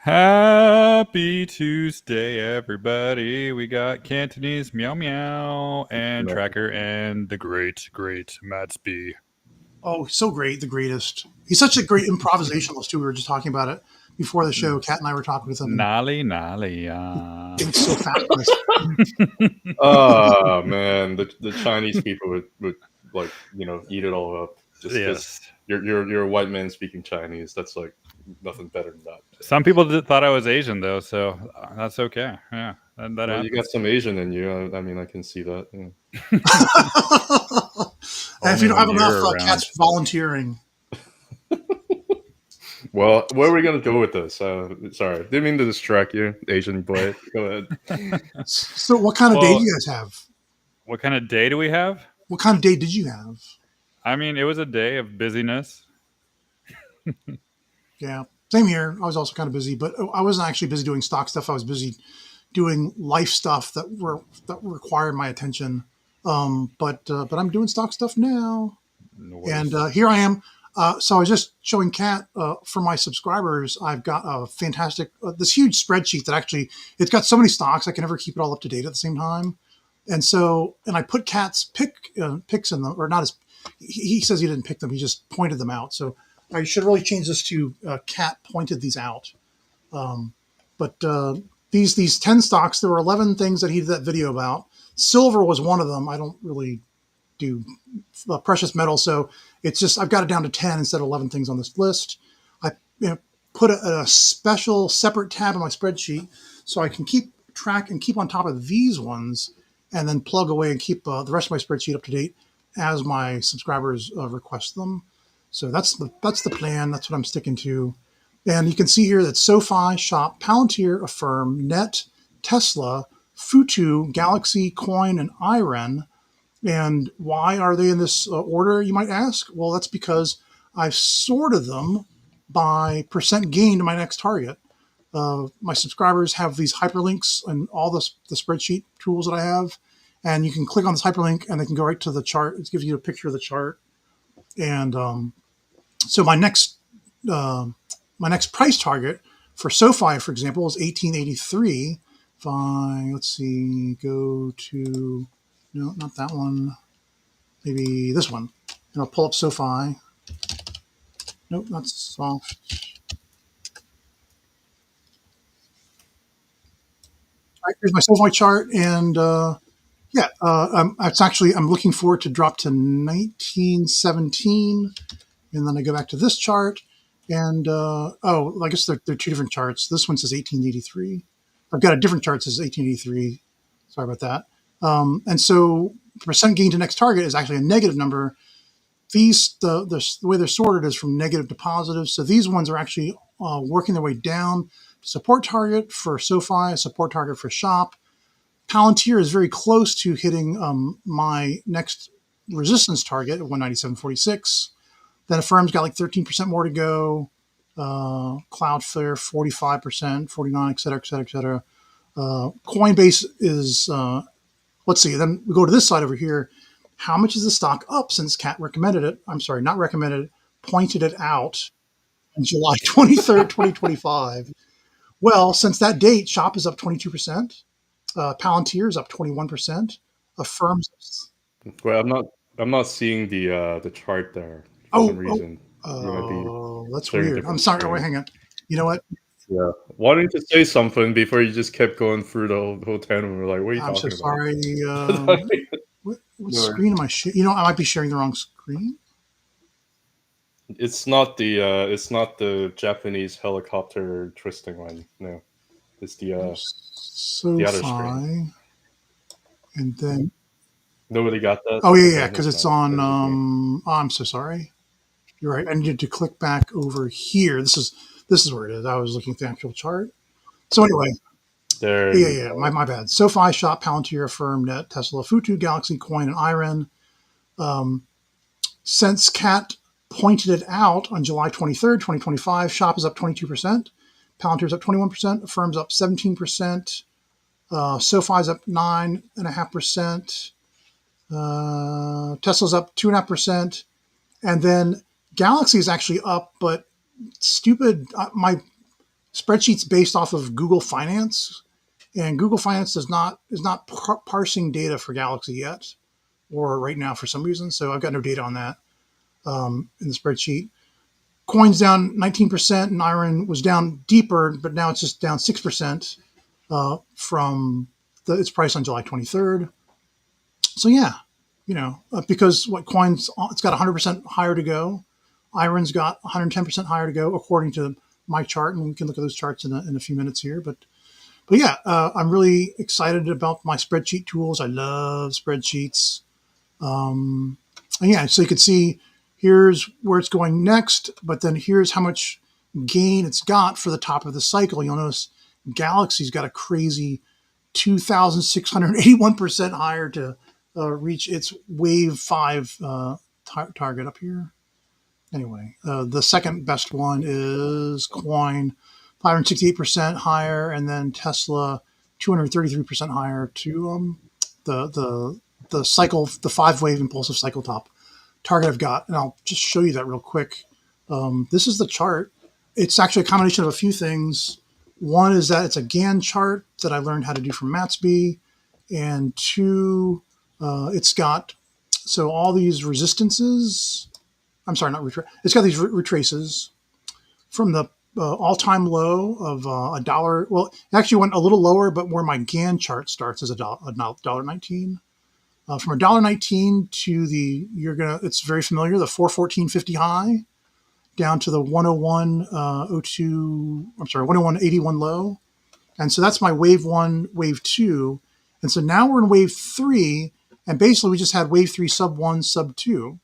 Happy Tuesday, everybody. We got Cantonese Meow Meow and Tracker and the great Mattsby. Oh, so great. The greatest. He's such a great improvisationalist, too. We were just talking about it before the show. Kat and I were talking with him. Nolly. Thinks so fast. Oh, man. The Chinese people would like, eat it all up. Just Yes. You're a white man speaking Chinese. That's like nothing better than that. Some people thought I was Asian, though, so that's okay. Yeah, well, you got some Asian in you. I mean, I can see that. Yeah. And if you don't have enough, Kat's volunteering. Well, where are we going to go with this? Sorry, didn't mean to distract you, Asian boy. Go ahead. So what kind of day do you guys have? What kind of day do we have? What kind of day did you have? I mean, it was a day of busyness. Yeah, same here. I was also kind of busy, but I wasn't actually busy doing stock stuff. I was busy doing life stuff that required my attention. But I'm doing stock stuff now. Nice. And here I am. So I was just showing Kat for my subscribers. I've got a fantastic, this huge spreadsheet that actually, it's got so many stocks I can never keep it all up to date at the same time. And I put Kat's picks in them, or not as, he says he didn't pick them. He just pointed them out. So I should really change this to Kat pointed these out. But these 10 stocks, there were 11 things that he did that video about. Silver was one of them. I don't really do precious metal. So it's just, I've got it down to 10 instead of 11 things on this list. I put a special separate tab in my spreadsheet so I can keep track and keep on top of these ones and then plug away and keep the rest of my spreadsheet up to date as my subscribers request them. So that's the plan. That's what I'm sticking to. And you can see here that SOFI, SHOP, Palantir, AFRM, NET, Tesla, FUTU, GLXY, Coin, and IREN. And why are they in this order, you might ask? Well, that's because I've sorted them by percent gain to my next target. My subscribers have these hyperlinks and all the spreadsheet tools that I have. And you can click on this hyperlink and they can go right to the chart. It gives you a picture of the chart. And so my next price target for SOFI, for example, is 1883. If I, let's see, go to, no, not that one, maybe this one. And I'll pull up SOFI. Nope, not soft. All right, here's my SOFI chart, and I'm looking for it to drop to 1917, and then I go back to this chart, and I guess they're two different charts. This one says 1883. I've got a different chart that says 1883. Sorry about that. And so the percent gain to next target is actually a negative number. These the way they're sorted is from negative to positive. So these ones are actually working their way down. Support target for SOFI, a support target for SHOP. Palantir is very close to hitting my next resistance target of 197.46. Then AFRM's got like 13% more to go. Cloudflare 45%, 49, et cetera, et cetera, et cetera. Coinbase is, let's see, then we go to this side over here. How much is the stock up since Kat recommended it? I'm sorry, not recommended it, pointed it out on July 23rd, 2025. Well, since that date, SHOP is up 22%. Palantir is up 21%. AFRM's. Well, I'm not seeing the chart there for some reason. That's weird. I'm sorry. Oh, wait, hang on. You know what? Yeah. Why didn't you say something before you just kept going through the whole 10 and we're like, what are you talking about? I'm so sorry. What screen am I sharing? I might be sharing the wrong screen. It's not the Japanese helicopter twisting one. No. It's the other screen. And then nobody got that? Oh yeah, because it's on I'm so sorry. You're right. I needed to click back over here. This is where it is. I was looking at the actual chart. So anyway. Yeah. My bad. SOFI, SHOP, Palantir, AFRM, NET, Tesla, FUTU, GLXY, Coin, and IREN. Since Kat pointed it out on July 23rd, 2025, SHOP is up 22%. Palantir is up 21%. AFRM's up 17%. SOFI's up 9.5%. Tesla's up 2.5%. And then GLXY is actually up, but stupid. My spreadsheet's based off of Google Finance, and Google Finance is not parsing data for Galaxy yet, or right now for some reason. So I've got no data on that in the spreadsheet. Coin's down 19%, and IREN was down deeper, but now it's just down 6% from its price on July 23rd. So yeah, because what Coin's, it's got 100% higher to go. IREN's got 110% higher to go according to my chart, and we can look at those charts in a few minutes here. But yeah, I'm really excited about my spreadsheet tools. I love spreadsheets. And yeah, so you can see here's where it's going next, but then here's how much gain it's got for the top of the cycle. You'll notice Galaxy's got a crazy 2,681% higher to reach its wave 5 target up here. Anyway, the second best one is Coin, 568% higher, and then Tesla, 233% higher to the cycle, the 5-wave impulsive cycle top target I've got. And I'll just show you that real quick. This is the chart. It's actually a combination of a few things. One is that it's a Gann chart that I learned how to do from Mattsby, and two, it's got all these resistances. I'm sorry, not retrace. It's got these retraces from the all-time low of $1. Well, it actually went a little lower, but where my Gann chart starts is $1.19. From $1.19 to it's very familiar, the 414.50 high, down to the 101.81 low. And so that's my wave 1, wave 2. And so now we're in wave 3, and basically we just had wave 3 sub 1, sub 2.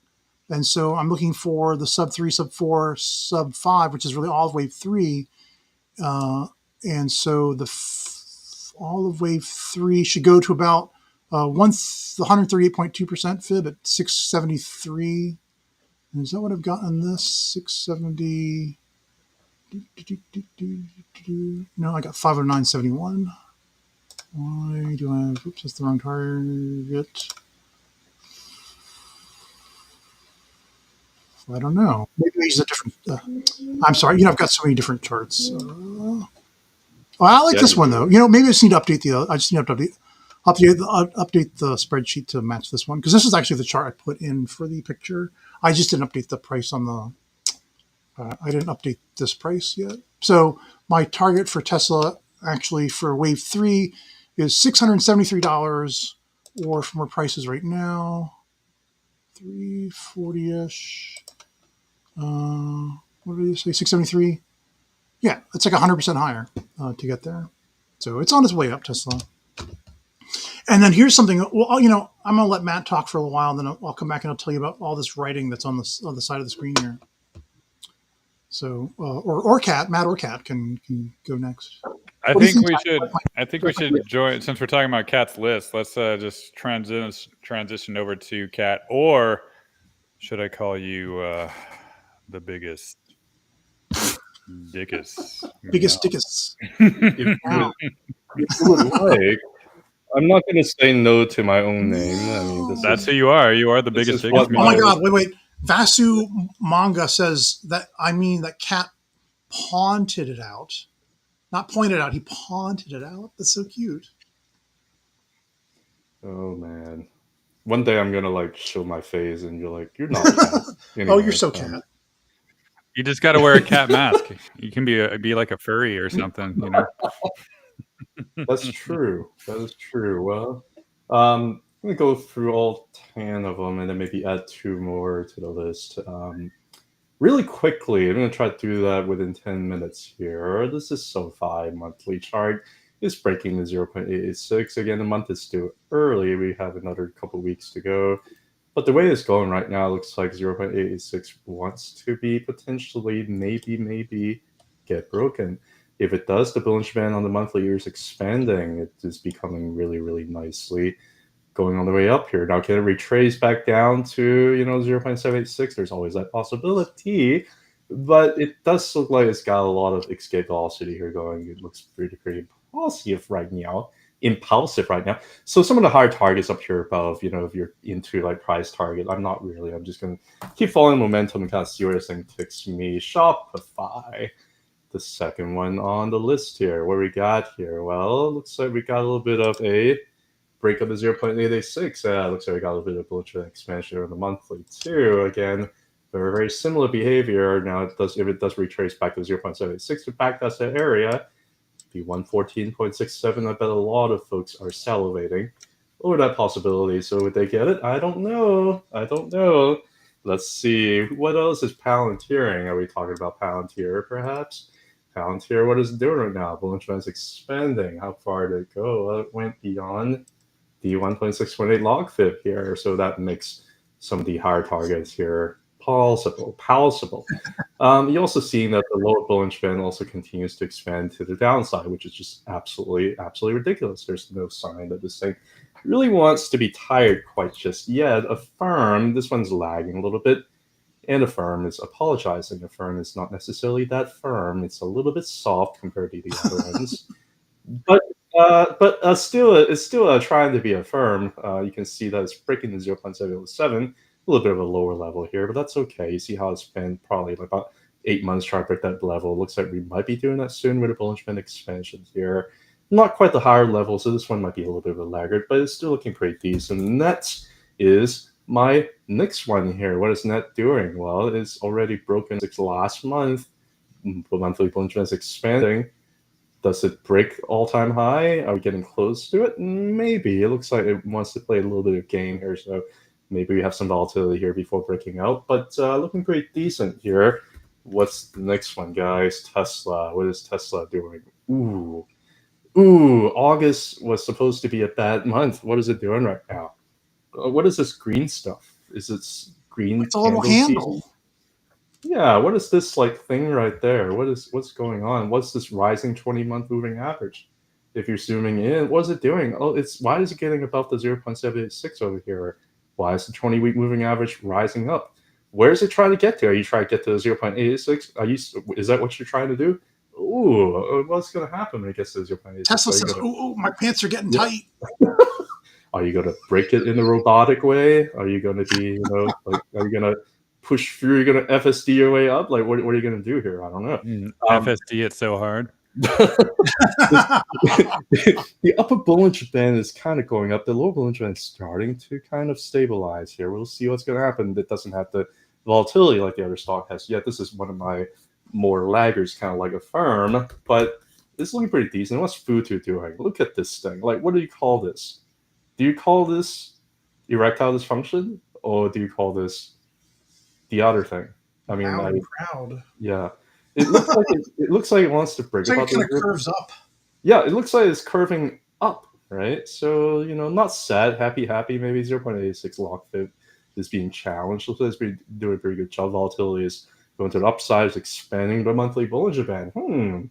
And so I'm looking for the sub 3, sub 4, sub 5, which is really all of wave 3. And so all of wave 3 should go to about 138.2% fib at 673. And is that what I've got on this? 670. No, I got 509.71. Why do I have, oops, that's the wrong target. I don't know. Maybe I use a different, I'm sorry, I've got so many different charts. I like this one though. Maybe I just need to update I just need to update the spreadsheet to match this one, because this is actually the chart I put in for the picture. I just didn't update the price on the, I didn't update this price yet. So my target for Tesla actually for wave 3 is $673, or from where price is right now, 340-ish. What did you say? 673? Yeah, it's like 100% higher to get there. So it's on its way up, Tesla. And then here's something. Well, I'm going to let Matt talk for a while, and then I'll come back and I'll tell you about all this writing that's on the side of the screen here. So, or Kat, Matt or Kat can go next. I think we should join, since we're talking about Kat's list. Let's just transition over to Kat, or should I call you the biggest dickus? Biggest dickus. If you would like, I'm not going to say no to my own name. I mean, that's who you are. You are the biggest dickus. Oh my God! Wait! Vasu Manga says that that Kat pawned it out. Not pointed out, he pawned it out. That's so cute. Oh man. One day I'm gonna show my face and you're like, you're not Kat. Anyway, oh, you're so Kat. You just gotta wear a cat mask. You can be like a furry or something, That's true. That is true. Well, I'm gonna go through all 10 of them and then maybe add 2 more to the list. Really quickly, I'm going to try to do that within 10 minutes here. This is SOFI monthly chart. It's breaking the 0.886. Again, the month is still early. We have another couple weeks to go. But the way it's going right now, it looks like 0.886 wants to be potentially, maybe get broken. If it does, the Bollinger Band on the monthly is expanding. It is becoming really, really nicely going on the way up here. Now, can it retrace back down to, 0.786? There's always that possibility, but it does look like it's got a lot of escape velocity here going. It looks pretty impulsive right now. So some of the higher targets up here above, if you're into price target, I'm not really. I'm just going to keep following momentum and kind of see where this thing takes me. Shopify the second one on the list here. What we got here? Well, looks like we got a little bit of a break up to 0.886. Looks like we got a little bit of bullish expansion on the monthly too. Again, very similar behavior. Now, if it does retrace back to 0.786 to back test that area, the 114.67, I bet a lot of folks are salivating over that possibility. So would they get it? I don't know. Let's see. What else is Palantiring? Are we talking about Palantir, perhaps? Palantir, what is it doing right now? Bullish trend is expanding. How far did it go? Well, it went beyond the 1.618 log fib here, so that makes some of the higher targets here palatable. You also see that the lower Bollinger Band also continues to expand to the downside, which is just absolutely ridiculous. There's no sign that this thing really wants to be tired quite just yet. Affirm, this one's lagging a little bit, and Affirm is apologizing. Affirm is not necessarily that firm. It's a little bit soft compared to the other ones. But still, it's still trying to be a firm. You can see that it's breaking the 0.707, a little bit of a lower level here, but that's okay. You see how it's been probably like about 8 months trying to break that level. Looks like we might be doing that soon with a bullish band expansion here. Not quite the higher level, so this one might be a little bit of a laggard, but it's still looking pretty decent. And that is my next one here. What is net doing? Well, it's already broken 6 last month. The monthly bullish band is expanding. Does it break all-time high? Are we getting close to it? Maybe. It looks like it wants to play a little bit of game here, so maybe we have some volatility here before breaking out. But looking pretty decent here. What's the next one, guys? Tesla. What is Tesla doing? Ooh, August was supposed to be a bad month. What is it doing right now? What is this green stuff? Is it green? It's a little handle. Season? Yeah, what is this like thing right there? What's going on? What's this rising 20-month moving average? If you're zooming in, what is it doing? Oh, why is it getting above the 0.786 over here? Why is the 20-week moving average rising up? Where is it trying to get to? Are you trying to get to the 0.86? Is that what you're trying to do? Ooh, what's going to happen when it gets to 0.86? Tesla says, "Ooh, my pants are getting tight." Are you going to break it in a robotic way? Are you going to be, are you going to push through? You're going to FSD your way up? Like, what are you going to do here? I don't know. FSD it so hard. The upper Bollinger Band is kind of going up. The lower Bollinger Band is starting to kind of stabilize here. We'll see what's going to happen. It doesn't have the volatility like the other stock has yet. This is one of my more laggards, kind of like a firm, but it's looking pretty decent. What's FUTU doing? Look at this thing. Like, what do you call this? Do you call this erectile dysfunction, or do you call this the other thing? I mean, proud. Yeah. It looks like it wants to break. It's like it kind of curves up. Yeah, it looks like it's curving up, right? So, not sad, happy, maybe 0.86 log fib is being challenged. Looks like it's doing a pretty good job. Volatility is going to the upside, is expanding the monthly Bollinger Band.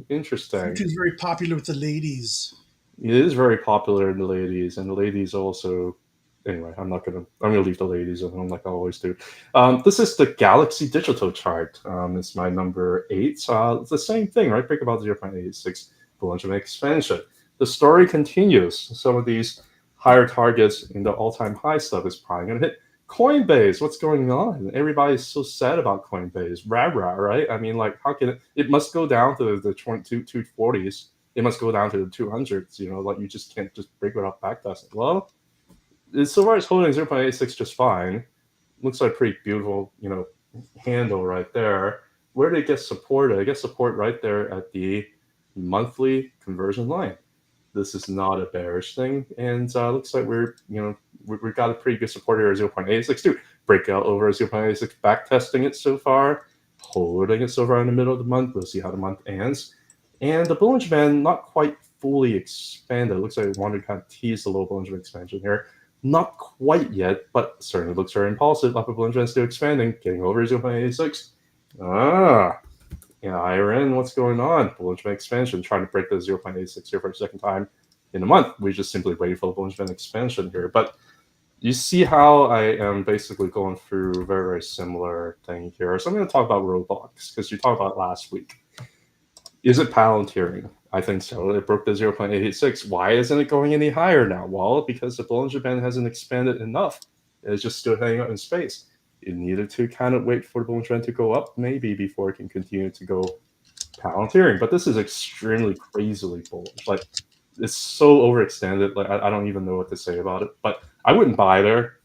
Interesting. Which is very popular with the ladies. It is very popular in the ladies, and the ladies also. Anyway, I'm gonna leave the ladies alone like I always do. This is the GLXY digital chart. It's my number 8. It's the same thing, right? Break about 0.86 Bollinger Band expansion. The story continues. Some of these higher targets in the all-time high stuff is probably gonna hit. Coinbase, what's going on? Everybody's so sad about Coinbase. Rah, right? I mean, like, how can it must go down to the 240s. It must go down to the 200s. Like, you just can't just break it up backtesting. Well, so far it's holding 0.86 just fine. Looks like a pretty beautiful, handle right there. Where did it get supported? It gets support right there at the monthly conversion line. This is not a bearish thing, and looks like we've got a pretty good support here at 0.86 too. Breakout over 0.86, back testing it so far, holding it so far in the middle of the month. We'll see how the month ends. And the Bollinger Band not quite fully expanded. It looks like it wanted to kind of tease the low Bollinger Band expansion here. Not quite yet, but certainly looks very impulsive. Upper Bollinger Band still expanding, getting over 0.86. IREN, what's going on? Bollinger Band expansion, trying to break the 0.86 here for a second time in a month. We just simply waiting for the Bollinger Band expansion here. But you see how I am basically going through a very, very similar thing here. So I'm going to talk about Roblox, because you talked about it last week. Is it Palantiring? I think so. It broke the 0.86. Why isn't it going any higher now? Well, because the Bollinger Band hasn't expanded enough. It's just still hanging out in space. It needed to kind of wait for the Bollinger Band to go up, maybe, before it can continue to go Palantiring, but this is extremely crazily bullish. Like, it's so overextended. Like, I don't even know what to say about it. But I wouldn't buy there.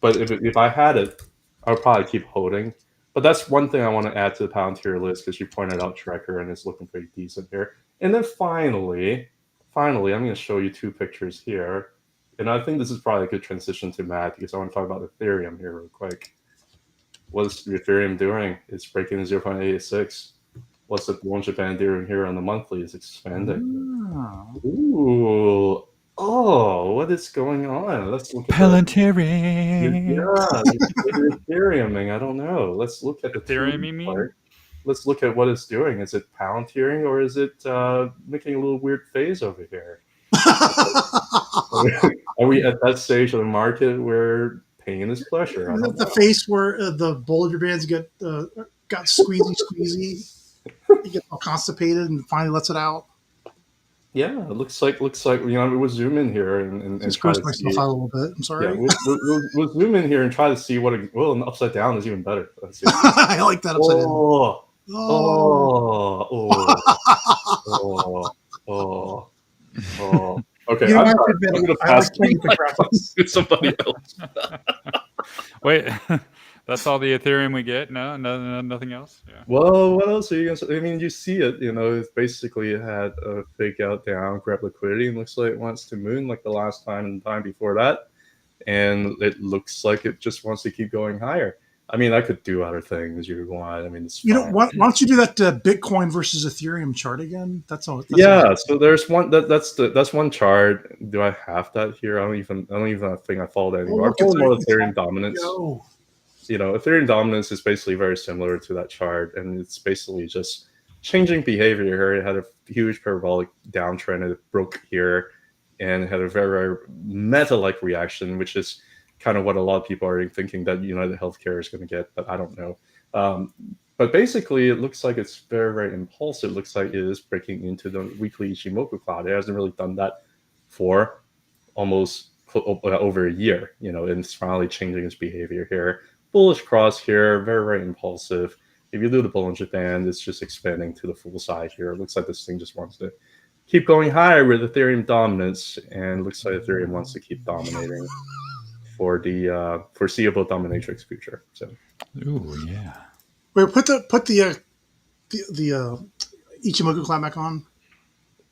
But if I had it, I would probably keep holding. But that's one thing I want to add to the Palantir list, because you pointed out Trekker and it's looking pretty decent here. And then finally, I'm going to show you two pictures here. And I think this is probably a good transition to Matt, because I want to talk about Ethereum here real quick. What's Ethereum doing? It's breaking 0.86. What's the Bollinger Band doing here on the monthly? It's expanding. Ooh. Oh, what is going on? Let's look at Palantiring. Yeah, Ethereum. I don't know. Let's look at the Ethereum, you mean? Let's look at what it's doing. Is it Palantiring, or is it making a little weird phase over here? Are we at that stage of the market where pain is pleasure? The face where the Bollinger Bands got squeezy. He gets all constipated and finally lets it out. Yeah, it looks like we'll zoom in here and Just try gross to myself see. out a little bit. I'm sorry. Yeah, we'll zoom in here and try to see what. An upside down is even better. Let's see. I like that upside down. Okay, You know, I'm I admit, going to I pass like playing with the graphics. to somebody else. Wait, that's all the Ethereum we get? No, nothing else? Yeah. Well, what else are you going to say? I mean, you see it, it's basically had a fake out down, grab liquidity, and looks like it wants to moon like the last time and the time before that. And it looks like it just wants to keep going higher. I mean, I could do other things you want. I mean, it's fine. Why don't you do that Bitcoin versus Ethereum chart again? So there's one that's one chart. Do I have that here? I don't even think I followed that anymore. I'm pulling more Ethereum dominance. Ethereum dominance is basically very similar to that chart, and it's basically just changing behavior here. It had a huge parabolic downtrend, and it broke here, and it had a very, very meta-like reaction, which is kind of what a lot of people are thinking that United Healthcare is going to get, but I don't know. But basically, it looks like it's very, very impulsive. It looks like it is breaking into the weekly Ichimoku cloud. It hasn't really done that for almost over a year, and it's finally changing its behavior here. Bullish cross here, very, very impulsive. If you do the Bollinger Band, it's just expanding to the full side here. It looks like this thing just wants to keep going higher with Ethereum dominance, and it looks like Ethereum wants to keep dominating for the foreseeable dominatrix future. So, ooh, yeah. Wait, put the Ichimoku cloud back on.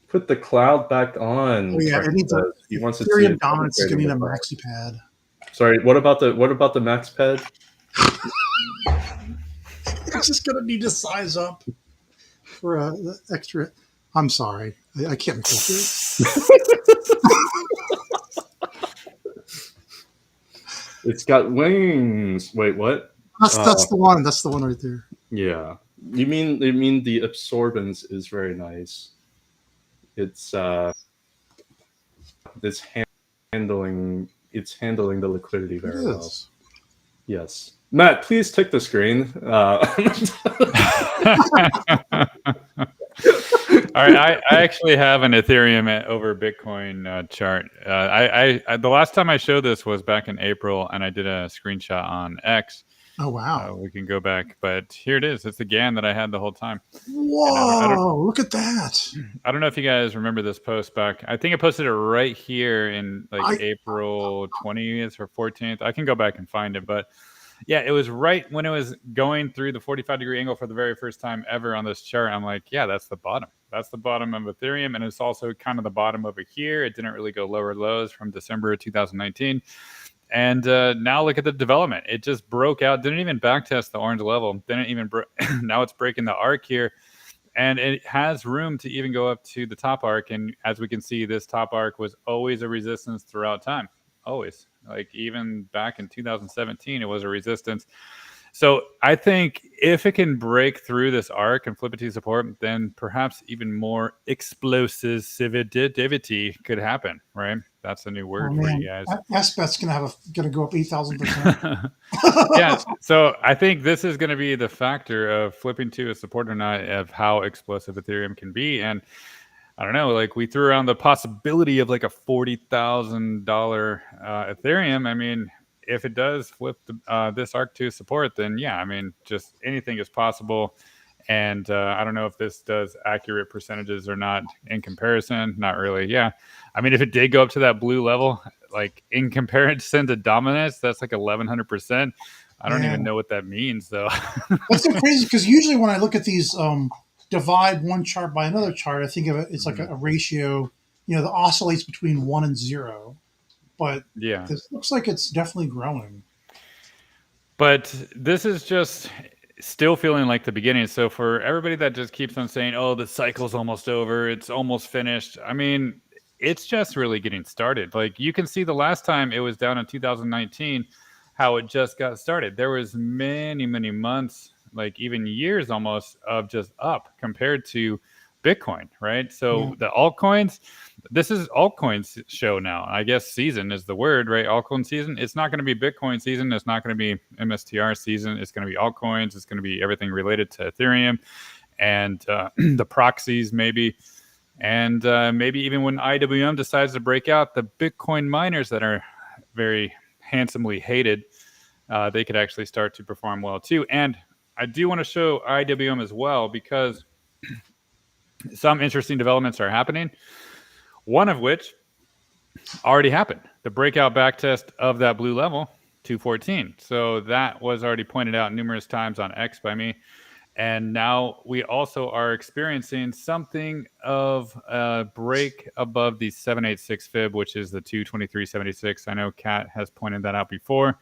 Put the cloud back on. Oh yeah, it needs he wants to Ethereum see dominance is going to need a maxi pad. Sorry, what about the max pad? It's just going to need to size up for the extra. I'm sorry, I can't make It's got wings. Wait, what? That's the one. That's the one right there. Yeah. You mean the absorbance is very nice. It's handling the liquidity very well. Yes. Matt, please take the screen. All right, I actually have an Ethereum over Bitcoin chart. I the last time I showed this was back in April, and I did a screenshot on X. Oh wow! We can go back, but here it is. It's the GAN that I had the whole time. Whoa! Look at that. I don't know if you guys remember this post back. I think I posted it right here in April 20th or 14th. I can go back and find it, but yeah, it was right when it was going through the 45-degree angle for the very first time ever on this chart. I'm like, yeah, that's the bottom. That's the bottom of Ethereum, and it's also kind of the bottom over here. It didn't really go lower lows from December of 2019. And now look at the development. It just broke out. Didn't even backtest the orange level. Didn't even now it's breaking the arc here. And it has room to even go up to the top arc. And as we can see, this top arc was always a resistance throughout time. Always. Like even back in 2017, it was a resistance. So I think if it can break through this arc and flip it to support, then perhaps even more explosivity could happen, right? That's a new word for you guys. SBET's going to go up 8,000%. Yeah, so I think this is going to be the factor of flipping to a support or not of how explosive Ethereum can be. And I don't know, like we threw around the possibility of like a $40,000 Ethereum. I mean, if it does flip this arc to support, then yeah, I mean, just anything is possible. And I don't know if this does accurate percentages or not in comparison. Not really. Yeah. I mean, if it did go up to that blue level, like in comparison to dominance, that's like 1,100%. I don't even know what that means, though. That's so crazy because usually when I look at these divide one chart by another chart, I think of it, it's like a ratio, that oscillates between 1 and 0. But yeah, this looks like it's definitely growing. But this is just still feeling like the beginning. So for everybody that just keeps on saying, oh, the cycle's almost over, it's almost finished. I mean, it's just really getting started. Like you can see the last time it was down in 2019, how it just got started. There was many, many months, like even years almost, of just up compared to Bitcoin, right? So the altcoins, this is altcoins show now. I guess season is the word, right? Altcoin season. It's not going to be Bitcoin season. It's not going to be MSTR season. It's going to be altcoins. It's going to be everything related to Ethereum and the proxies maybe. And maybe even when IWM decides to break out, the Bitcoin miners that are very handsomely hated, they could actually start to perform well too. And I do want to show IWM as well because some interesting developments are happening. One of which already happened, the breakout backtest of that blue level, 214. So that was already pointed out numerous times on X by me. And now we also are experiencing something of a break above the 786 fib, which is the 223.76. I know Kat has pointed that out before.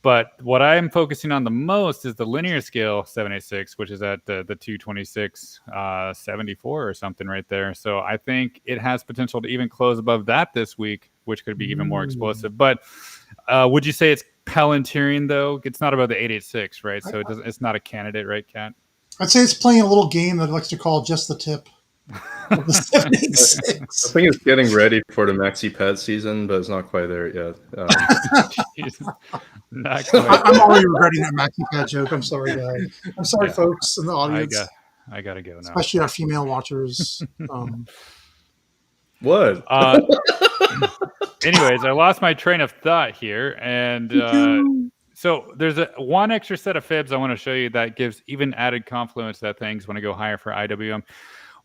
But what I'm focusing on the most is the linear scale 786, which is at the 226.74 or something right there. So I think it has potential to even close above that this week, which could be even more explosive. But would you say it's Palantiring, though? It's not above the 886, right? So it's not a candidate, right, Kat? I'd say it's playing a little game that it likes to call just the tip. Of the 786. I think it's getting ready for the maxi pad season, but it's not quite there yet. Not quite. I'm already regretting that maxi pad joke. I'm sorry, guys. I'm sorry, folks in the audience. I gotta go now. Especially our female watchers. What? Anyways, I lost my train of thought here, and so there's one extra set of fibs I want to show you that gives even added confluence that things want to go higher for IWM,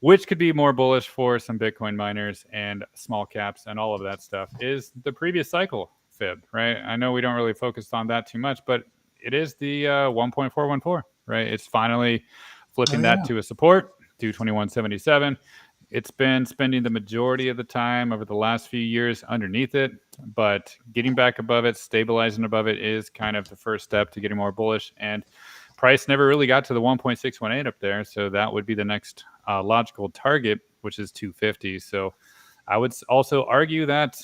which could be more bullish for some Bitcoin miners and small caps and all of that stuff, is the previous cycle fib, right? I know we don't really focus on that too much, but it is the 1.414, right? It's finally flipping that to a support, 221.77. It's been spending the majority of the time over the last few years underneath it, but getting back above it, stabilizing above it is kind of the first step to getting more bullish. And price never really got to the 1.618 up there, so that would be the next logical target, which is 250. So I would also argue that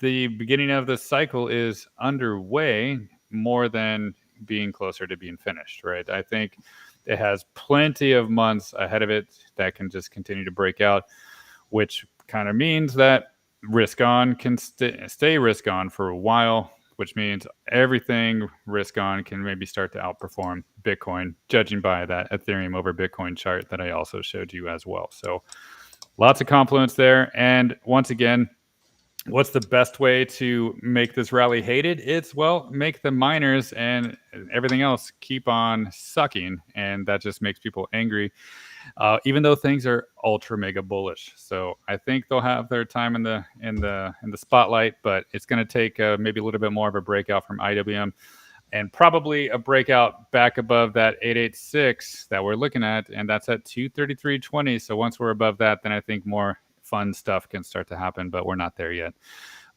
the beginning of the cycle is underway more than being closer to being finished, right? I think it has plenty of months ahead of it that can just continue to break out, which kind of means that risk on can stay risk on for a while, which means everything risk on can maybe start to outperform Bitcoin, judging by that Ethereum over Bitcoin chart that I also showed you as well. So lots of confluence there. And once again, what's the best way to make this rally hated? It's, well, make the miners and everything else keep on sucking, and that just makes people angry, even though things are ultra mega bullish. So I think they'll have their time in the spotlight, but it's going to take maybe a little bit more of a breakout from IWM, and probably a breakout back above that 886 that we're looking at, and that's at 233.20. So once we're above that, then I think more fun stuff can start to happen, but we're not there yet.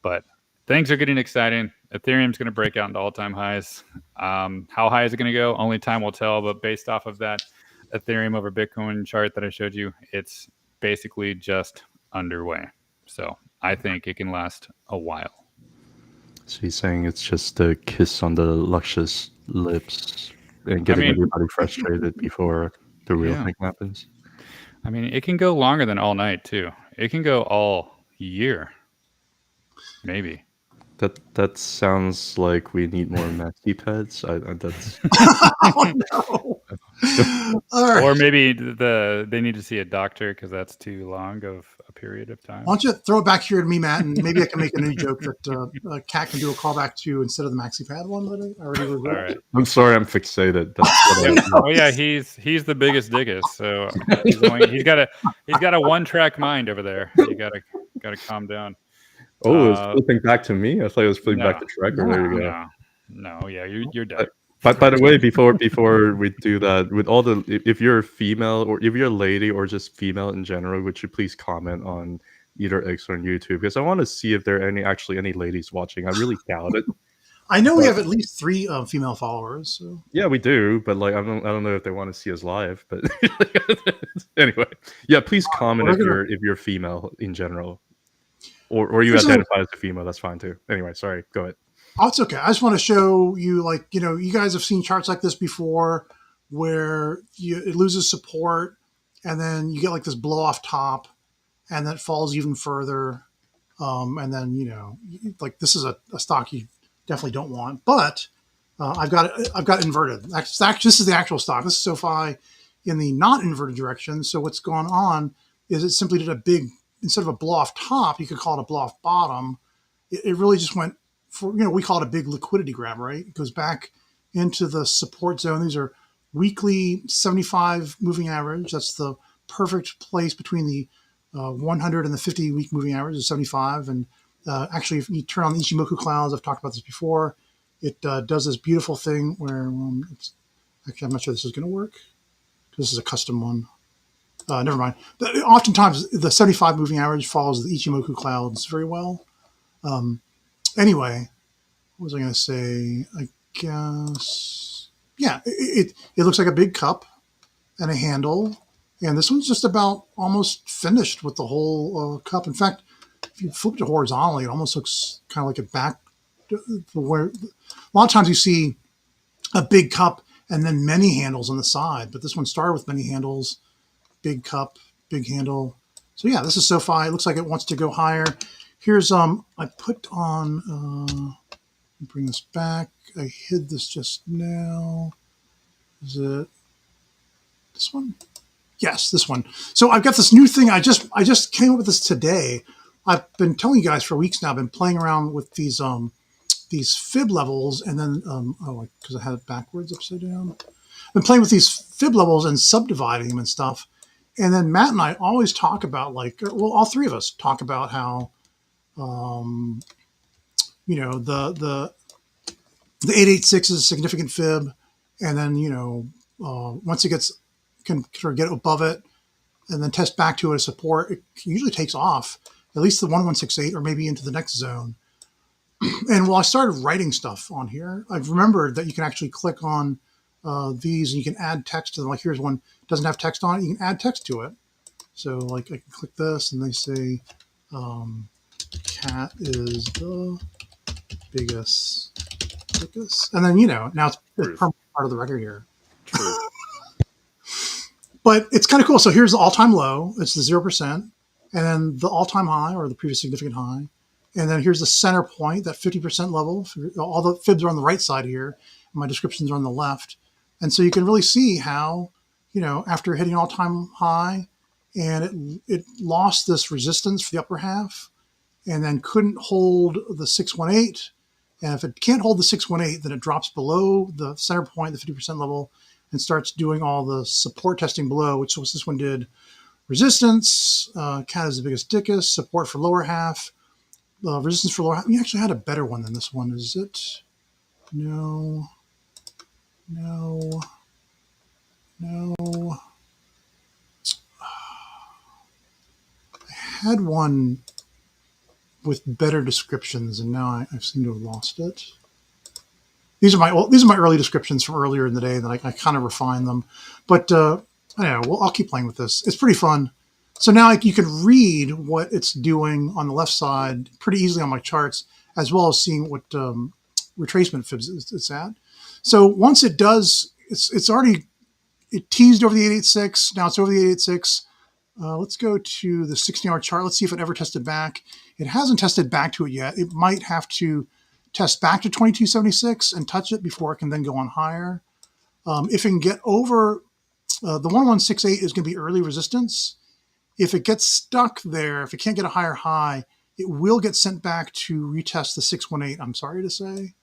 But things are getting exciting. Ethereum's going to break out into all-time highs. How high is it going to go? Only time will tell, but based off of that Ethereum over Bitcoin chart that I showed you, it's basically just underway. So I think it can last a while. So he's saying it's just a kiss on the luscious lips and getting everybody frustrated before the real thing happens. I mean, it can go longer than all night, too. It can go all year, maybe. That sounds like we need more Mattsby pets. That's Oh, no. All right. Or maybe they need to see a doctor because that's too long of a period of time. Why don't you throw it back here to me, Matt, and maybe I can make a new joke that Kat can do a callback to instead of the MaxiPad one that I already reviewed. All right. I'm sorry, I'm fixated. That's what Oh yeah, he's the biggest dickest. So he's got a one-track mind over there. You gotta calm down. Oh, it's flipping back to me. I thought it was flipping No. back to Trekker. There you go. No, yeah, you're dead. But by the way, before we do that, with all the if you're a female or if you're a lady or just female in general, would you please comment on either X or on YouTube, because I want to see if there are any ladies watching. I really doubt it. I know we have at least 3 female followers. So. Yeah, we do, but like I don't know if they want to see us live. But anyway, yeah, please comment if you're female in general, or you identify as a female. That's fine too. Anyway, sorry, go ahead. Oh, it's okay. I just want to show you, like, you guys have seen charts like this before where it loses support and then you get like this blow off top and then it falls even further. And then, like this is a stock you definitely don't want, but I've got inverted. This is the actual stock. This is SOFI in the not inverted direction. So what's going on is it simply did a big, instead of a blow off top, you could call it a blow off bottom. It really just went for, we call it a big liquidity grab, right? It goes back into the support zone. These are weekly 75 moving average. That's the perfect place between the 100 and the 50 week moving average is 75. And actually, if you turn on the Ichimoku clouds, I've talked about this before, it does this beautiful thing where actually, I'm not sure this is going to work. This is a custom one. Never mind. Oftentimes, the 75 moving average follows the Ichimoku clouds very well. Anyway, what was I going to say? I guess, yeah, it looks like a big cup and a handle. And this one's just about almost finished with the whole cup. In fact, if you flip it horizontally, it almost looks kind of like a back. Where a lot of times you see a big cup and then many handles on the side, but this one started with many handles, big cup, big handle. So yeah, this is SOFI. It looks like it wants to go higher. Here's I put on. Let me bring this back. I hid this just now. Is it this one? Yes, this one. So I've got this new thing. I just came up with this today. I've been telling you guys for weeks now. I've been playing around with these fib levels, and then because I had it backwards, upside down. I've been playing with these fib levels and subdividing them and stuff. And then Matt and I always talk about all 3 of us talk about how the 886 is a significant fib, and then once it can sort of get above it and then test back to it as support, it usually takes off at least the 1168 or maybe into the next zone. And while I started writing stuff on here, I've remembered that you can actually click on these and you can add text to them. Like here's one doesn't have text on it. You can add text to it. So like I can click this and they say cat is the biggest. And then, now it's part of the record here. True. But it's kind of cool. So here's the all-time low. It's the 0%. And then the all-time high or the previous significant high. And then here's the center point, that 50% level. All the fibs are on the right side here. And my descriptions are on the left. And so you can really see how, after hitting all-time high, and it lost this resistance for the upper half and then couldn't hold the 618. And if it can't hold the 618, then it drops below the center point, the 50% level, and starts doing all the support testing below, which was this one did. Resistance, cat is the biggest dickest, support for lower half, resistance for lower half. We actually had a better one than this one. Is it? No. I had one with better descriptions, and now I seem to have lost it. These are my early descriptions from earlier in the day that I kind of refined them. But I don't know. Well, I'll keep playing with this. It's pretty fun. So now you can read what it's doing on the left side pretty easily on my charts, as well as seeing what retracement fibs it's at. So once it does, it teased over the 886. Now it's over the 886. Let's go to the 16-hour chart. Let's see if it ever tested back. It hasn't tested back to it yet. It might have to test back to 2276 and touch it before it can then go on higher. If it can get over the 1168 is going to be early resistance. If it gets stuck there, if it can't get a higher high, it will get sent back to retest the 618, I'm sorry to say.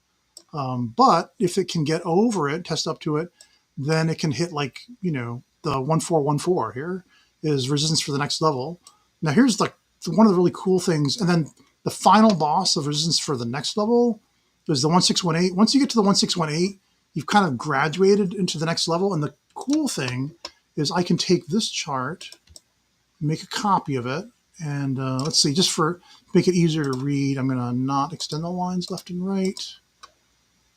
But if it can get over it, test up to it, then it can hit like, you know, the 1414 here is resistance for the next level. Now here's like one of the really cool things. And then the final boss of resistance for the next level is the 1618. Once you get to the 1618, you've kind of graduated into the next level. And the cool thing is I can take this chart, make a copy of it. And let's see, just for make it easier to read, I'm going to not extend the lines left and right.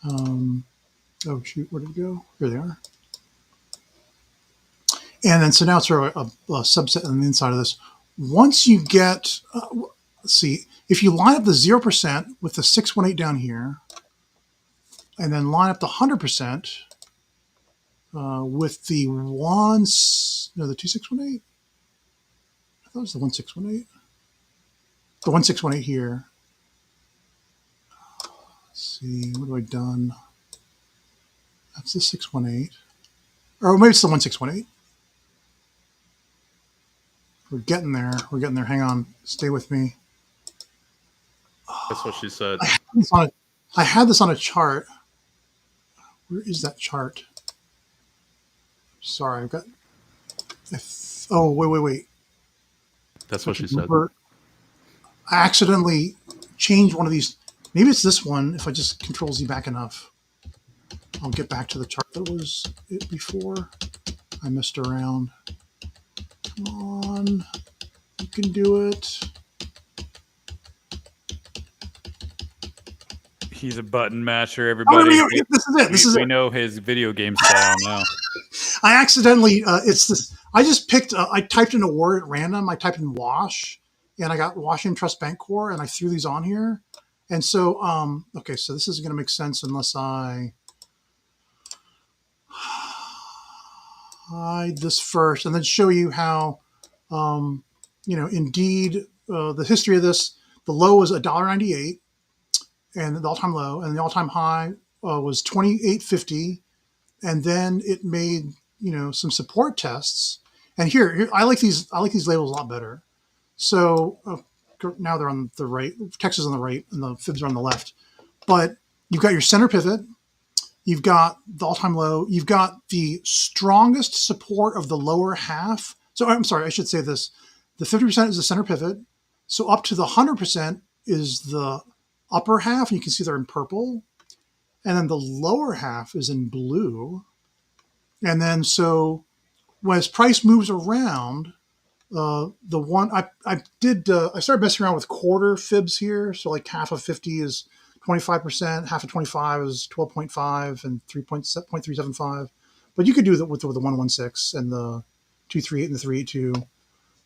Oh shoot, where did it go? Here they are. And then so now it's sort of a subset on the inside of this. Once you get, let's see, if you line up the 0% with the 618 down here, and then line up the 100% with the the 2618. I thought it was the 1618. The 1618 here. Let's see, what have I done? That's the 618. Or maybe it's the 1618. We're getting there. We're getting there. Hang on. Stay with me. That's what she said. I had this on a chart. Where is that chart? Sorry, I've got. Oh, wait. That's what she said. I accidentally changed one of these. Maybe it's this one. If I just Control Z back enough, I'll get back to the chart that was it before. I messed around. Come on, you can do it. He's a button masher, everybody. This is it. We know his video game style now. I accidentally, it's this. I just picked. I typed in a word at random. I typed in wash, and I got Washington Trust Bancorp, and I threw these on here. And so, okay, so this isn't going to make sense unless I hide this first, and then show you how, indeed, the history of this. The low was $1.98, and the all-time low, and the all-time high was $28.50, and then it made some support tests. And here I like these labels a lot better. So now they're on the right, Texas on the right, and the fibs are on the left. But you've got your center pivot, you've got the all-time low, you've got the strongest support of the lower half. So I'm sorry, I should say this: the 50% is the center pivot. So up to the 100% is the upper half, and you can see they're in purple, and then the lower half is in blue. And then so as price moves around, the one I started messing around with quarter fibs here. So like half of 50 is 25%, half of 25 is 12.5 and 3.375. But you could do that with the 116 and the 238 and the 382.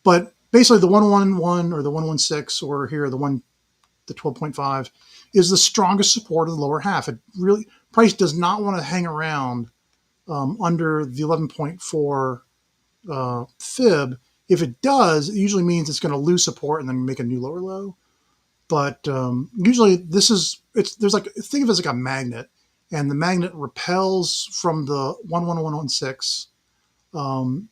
But basically the 111 or the 116 or here the 12.5 is the strongest support of the lower half. It really, price does not want to hang around under the 11.4 fib. If it does, it usually means it's going to lose support and then make a new lower low. But usually there's like, think of it as like a magnet, and the magnet repels from the 11116. And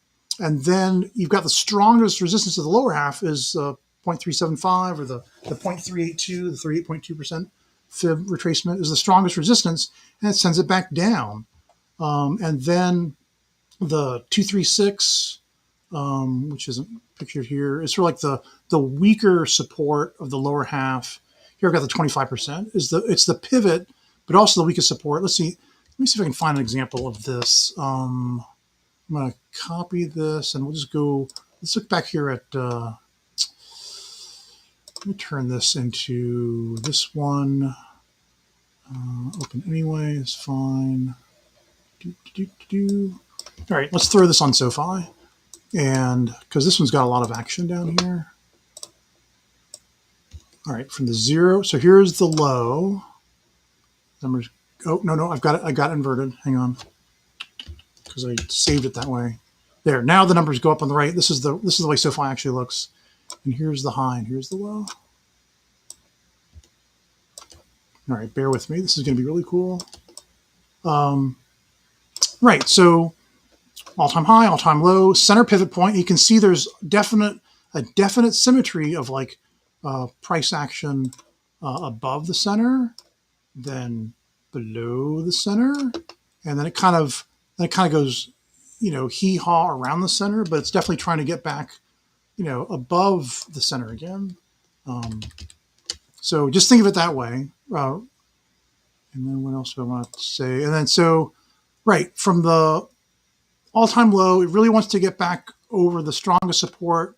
then you've got the strongest resistance to the lower half is 0.375 or the 0.382, the 38.2% fib retracement is the strongest resistance, and it sends it back down. And then the 236, which isn't pictured here, is sort of like the weaker support of the lower half. Here I've got the 25%. It's the pivot, but also the weakest support. Let me see if I can find an example of this. I'm going to copy this, and we'll just go. Let's look back here at. Let me turn this into this one. Open anyway is fine. All right, let's throw this on SOFI, and because this one's got a lot of action down here. All right, from the 0. So here's the low. Numbers. Oh no, I've got it. I got it inverted. Hang on, because I saved it that way. There, now the numbers go up on the right. This is the way SOFI actually looks. And here's the high and here's the low. All right, bear with me. This is going to be really cool. Right, so all-time high, all-time low, center pivot point. You can see there's a definite symmetry of like price action above the center, then below the center, and then it kind of goes, hee-haw around the center, but it's definitely trying to get back, above the center again. So just think of it that way. And then what else do I want to say? And then so, right, from the all-time low, it really wants to get back over the strongest support,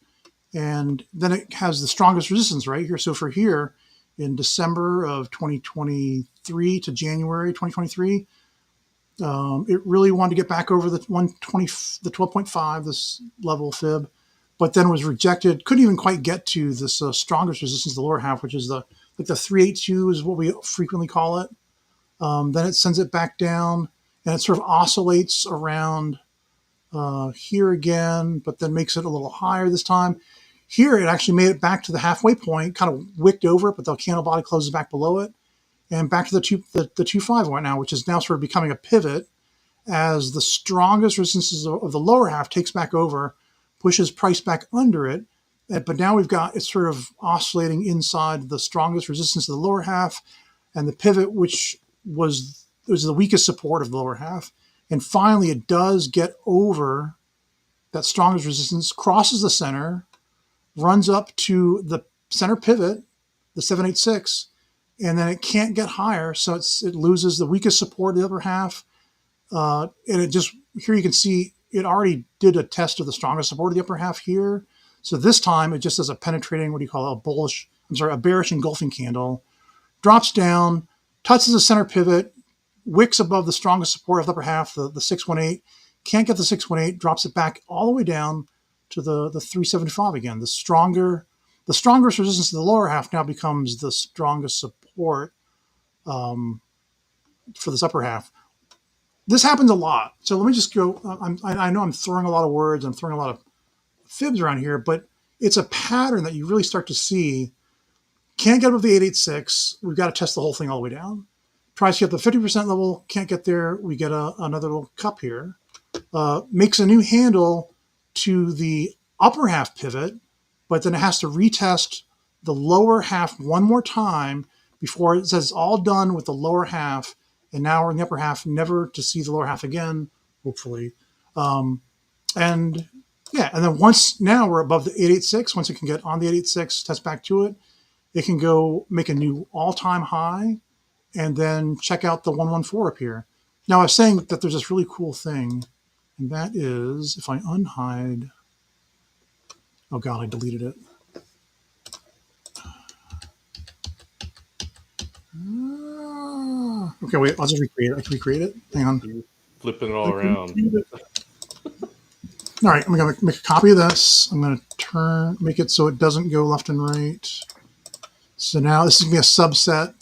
and then it has the strongest resistance right here. So for here, in December of 2023 to January 2023, it really wanted to get back over the 120, the 12.5, this level fib, but then was rejected. Couldn't even quite get to this strongest resistance, the lower half, which is the 382 is what we frequently call it. Then it sends it back down, and it sort of oscillates around here again, but then makes it a little higher this time. Here, it actually made it back to the halfway point, kind of wicked over it, but the candle body closes back below it, and back to the 2.5 right now, which is now sort of becoming a pivot as the strongest resistances of the lower half takes back over, pushes price back under it. But now it's sort of oscillating inside the strongest resistance of the lower half and the pivot, which was the weakest support of the lower half. And finally, it does get over that strongest resistance, crosses the center, runs up to the center pivot, the 786, and then it can't get higher. So it loses the weakest support of the upper half. And it just, here you can see it already did a test of the strongest support of the upper half here. So this time it just does a penetrating, a bearish engulfing candle, drops down, touches the center pivot, wicks above the strongest support of the upper half, the 618, can't get the 618, drops it back all the way down to the 375 again. The strongest resistance of the lower half now becomes the strongest support for this upper half. This happens a lot. So let me just go. I know I'm throwing a lot of words. I'm throwing a lot of fibs around here, but it's a pattern that you really start to see. Can't get above the 886. We've got to test the whole thing all the way down. Tries to get the 50% level. Can't get there. We get another little cup here. Makes a new handle to the upper half pivot, but then it has to retest the lower half one more time before it says it's all done with the lower half. And now we're in the upper half, never to see the lower half again, hopefully. And then now we're above the 886. Once it can get on the 886, test back to it, it can go make a new all-time high and then check out the 114 up here. Now I was saying that there's this really cool thing, and that is if I unhide, oh God, I deleted it. Okay, wait, I'll just recreate it. I can recreate it. Hang on. Flipping it all around. All right, I'm going to make a copy of this. I'm going to make it so it doesn't go left and right. So now this is going to be a subset.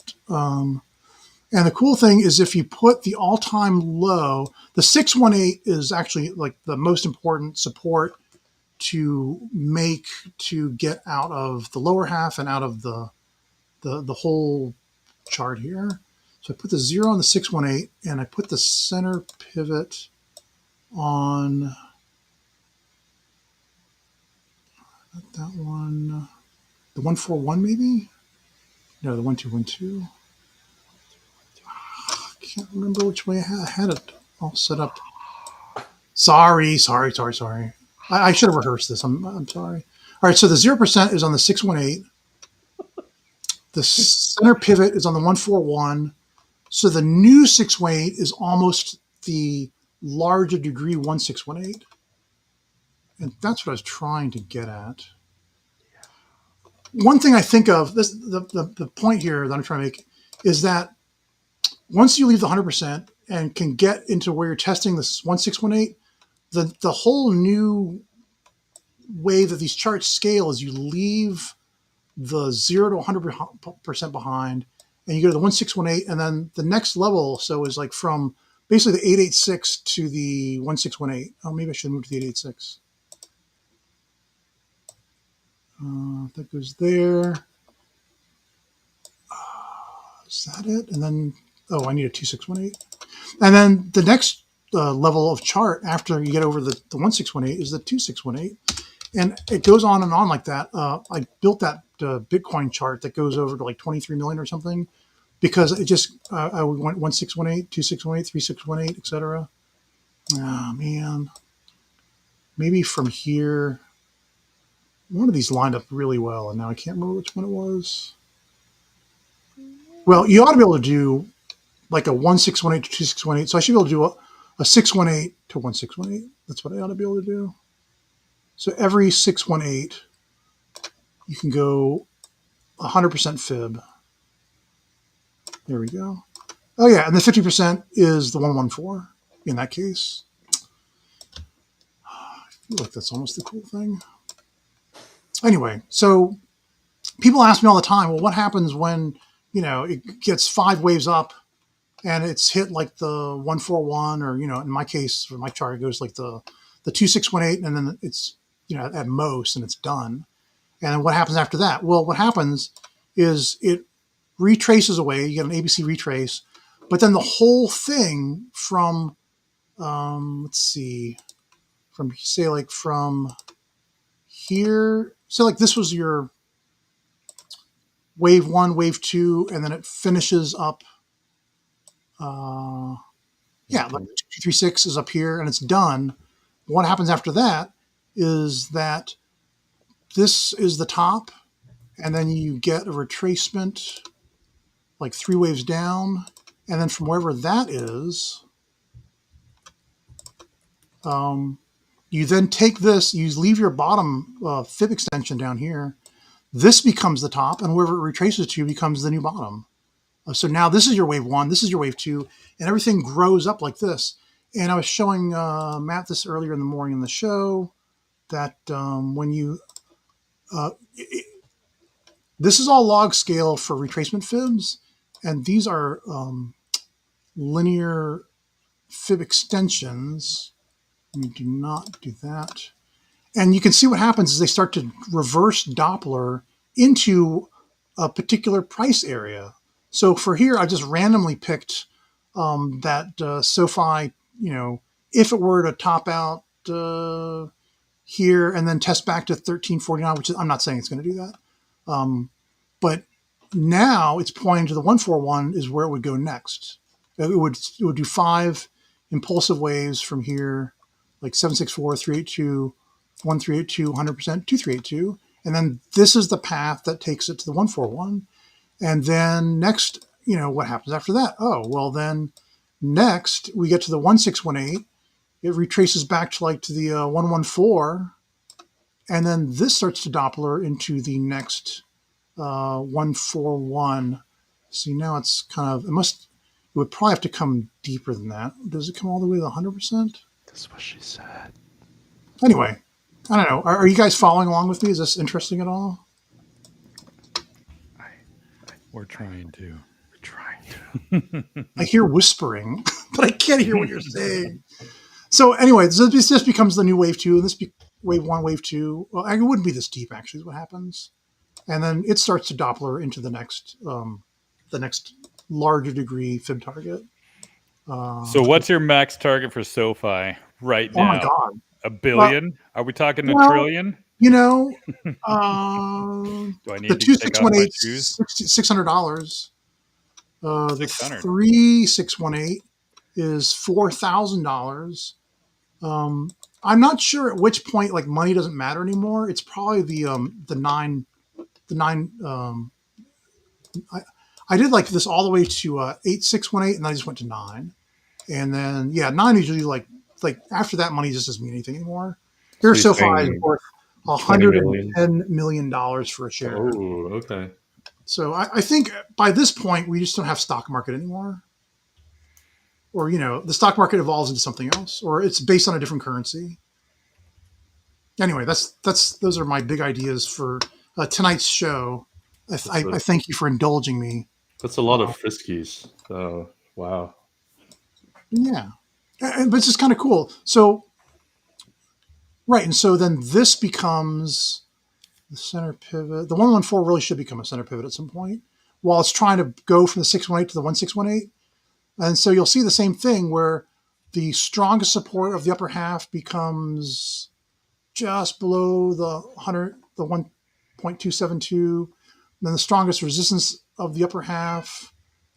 And the cool thing is if you put the all-time low, the 618 is actually like the most important support to get out of the lower half and out of the whole chart here. So I put the 0 on the 618, and I put the center pivot on not that one, the 141 maybe? No, the 1212. I can't remember which way I had it all set up. Sorry. I should have rehearsed this. I'm sorry. All right, so the 0% is on the 618. The center pivot is on the 141. So the new 618 is almost the larger degree 1618. And that's what I was trying to get at. One thing I think of, the point here that I'm trying to make is that once you leave the 100% and can get into where you're testing this 1618, the whole new way that these charts scale is you leave the 0 to 100% behind, and you go to the 1618, and then the next level, so is like from basically the 886 to the 1618. Oh, maybe I should move to the 886. That goes there. Is that it? And then, oh, I need a 2618. And then the next level of chart after you get over the 1618 is the 2618. And it goes on and on like that. I built that Bitcoin chart that goes over to like 23 million or something because it just, I went 1618, 2618, 3618, etc. Oh, man. Maybe from here, one of these lined up really well, and now I can't remember which one it was. Well, you ought to be able to do like a 1618 to 2618. So I should be able to do a 618 to 1618. That's what I ought to be able to do. So every 618, you can go 100% fib. There we go. Oh, yeah, and the 50% is the 114 in that case. I feel like that's almost the cool thing. Anyway, so people ask me all the time, well, what happens when, it gets 5 waves up and it's hit like the 141 or, in my case, for my chart, it goes like the 2618 and then it's, at most and it's done. And then what happens after that? Well, what happens is it retraces away. You get an ABC retrace, but then the whole thing from, let's see, from say like from here. So like this was your wave 1, wave 2, and then it finishes up. Yeah, like 236 is up here and it's done. What happens after that is that this is the top, and then you get a retracement like 3 waves down, and then from wherever that is, you then take this, you leave your bottom fib extension down here. This becomes the top, and wherever it retraces to becomes the new bottom. So now this is your wave 1, this is your wave 2, and everything grows up like this. And I was showing Matt this earlier in the morning in the show that when you, this is all log scale for retracement fibs, and these are linear fib extensions. We do not do that. And you can see what happens is they start to reverse Doppler into a particular price area. So for here, I just randomly picked that SOFI, if it were to top out here and then test back to 1349, which is, I'm not saying it's going to do that. But now it's pointing to the 141 is where it would go next. It would do 5 impulsive waves from here, like 764, 382, 1382, 100%, 2382. And then this is the path that takes it to the 141. And then next, what happens after that? Oh, well, then next we get to the 1618. It retraces back to like to the 114. And then this starts to Doppler into the next 141. See, now it's kind of, it would probably have to come deeper than that. Does it come all the way to 100%? That's what she said. Anyway, I don't know. Are you guys following along with me? Is this interesting at all? We're trying to. I hear whispering, but I can't hear what you're saying. So anyway, this just becomes the new wave 2, and this wave 1, wave 2. Well, it wouldn't be this deep, actually, is what happens. And then it starts to Doppler into the next larger degree fib target. So what's your max target for SOFI right now? Oh, my God. $1 billion? Are we talking a trillion? Do I need to take off my shoes? $600. The 600. 3618 is $4,000. I'm not sure at which point like money doesn't matter anymore. It's probably the 9. I did like this all the way to 8618, and then I just went to 9, and then 9 is usually like after that money just doesn't mean anything anymore. Here, SOFI is worth $110 million for a share. Oh, okay. So I think by this point we just don't have stock market anymore, or the stock market evolves into something else, or it's based on a different currency. Anyway, those are my big ideas for tonight's show. I thank you for indulging me. That's a lot of friskies. So wow. Yeah. But it's just kind of cool. So, right. And so then this becomes the center pivot. The 114 really should become a center pivot at some point while it's trying to go from the 618 to the 1618. And so you'll see the same thing where the strongest support of the upper half becomes just below the 1.272. Then the strongest resistance of the upper half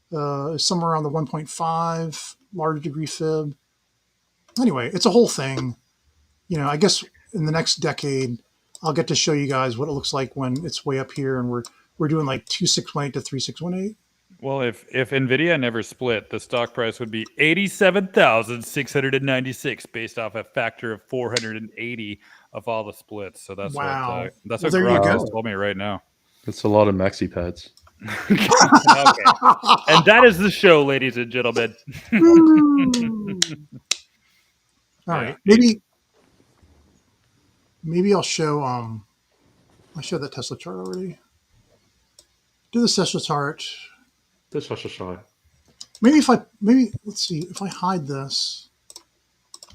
is somewhere around the 1.5 large degree fib. Anyway, it's a whole thing. I guess in the next decade, I'll get to show you guys what it looks like when it's way up here and we're doing like 2618 to 3618. Well, if NVIDIA never split, the stock price would be 87,696 based off a factor of 480 of all the splits. So that's Wow. what Well, there you Gronk go. just told me right now. That's a lot of maxi pads. Okay. And that is the show, ladies and gentlemen. All right. Yeah. Maybe I'll show I showed that Tesla chart already. Do the Tesla chart. This was a shot. Maybe let's see, if I hide this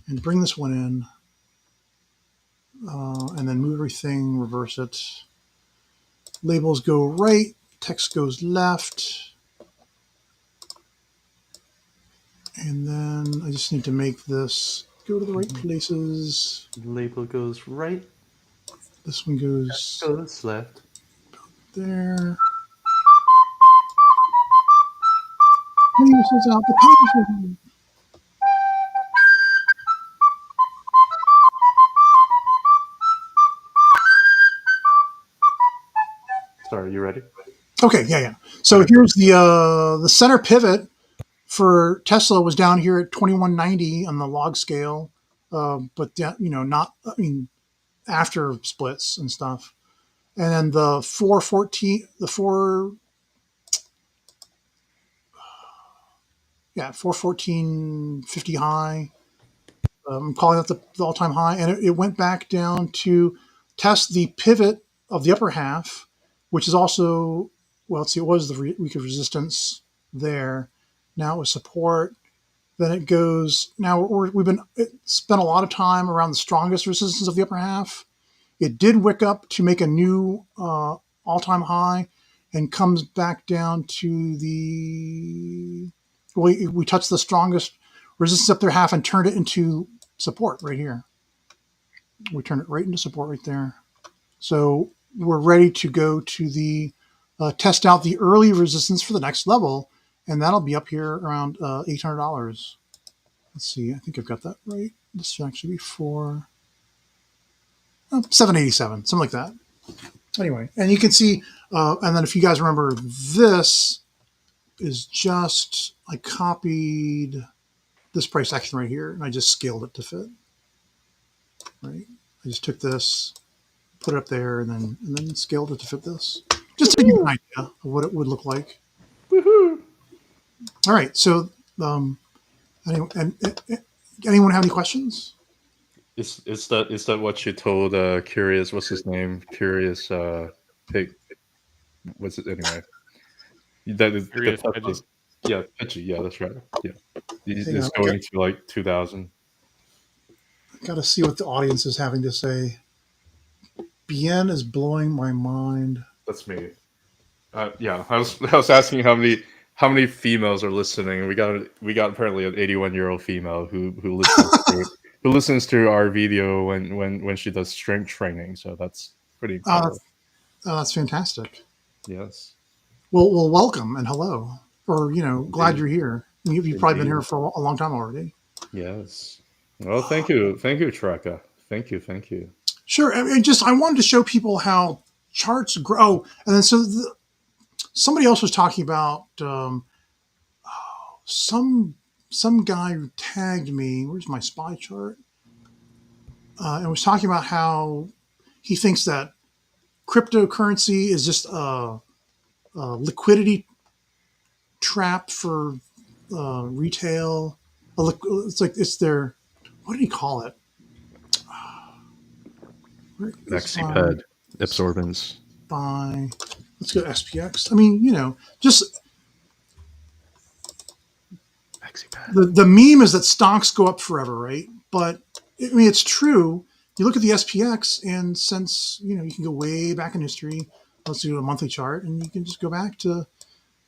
and bring this one in, and then move everything, reverse it. Labels go right, text goes left. And then I just need to make this go to the right places. Label goes right. This one goes left. there. Pegasus out the Pegasus. Sorry, you ready? Okay, yeah. So here's the center pivot for Tesla was down here at 2190 on the log scale, but not. I mean, after splits and stuff, and then the 414.50 high. I'm calling that the all-time high, and it went back down to test the pivot of the upper half, which is also, well, let's see, it was the week of resistance there. Now it was support. Then it goes. Now it spent a lot of time around the strongest resistance of the upper half. It did wick up to make a new all-time high, and comes back down to the. We touched the strongest resistance up their half and turned it into support right here. We turned it right into support right there. So we're ready to go to the test out the early resistance for the next level, and that'll be up here around $800. Let's see, I think I've got that right. This should actually be for 787, something like that. Anyway, and you can see, and then if you guys remember, this is just, I copied this price action right here, and I just scaled it to fit. Right, I just took this, put it up there, and then scaled it to fit this, just to give you an idea of what it would look like. Woohoo! All right, so anyone have any questions? Is that what you told Curious? What's his name? Curious Pig. What's it anyway? That is Curious the Pidgey. Yeah, Pidgey. Yeah, that's right. Yeah, it's Hang on, going to like 2,000. Got to see what the audience is having to say. Bien is blowing my mind. That's me. Yeah, I was asking how many females are listening. We got apparently an 81-year-old female who listens to our video when she does strength training. So that's pretty incredible. That's fantastic. Yes. Well, welcome and hello, or glad you're here. You've probably been here for a long time already. Yes. Well, thank you, Traka. Thank you. Sure. I wanted to show people how charts grow, and then somebody else was talking about some guy who tagged me. Where's my SPY chart? And was talking about how he thinks that cryptocurrency is just a liquidity trap for retail. It's their, what did he call it? Maxiped absorbance. Let's go to SPX. I mean, just the meme is that stocks go up forever, right? But I mean, it's true. You look at the SPX, and since you can go way back in history, let's do a monthly chart, and you can just go back to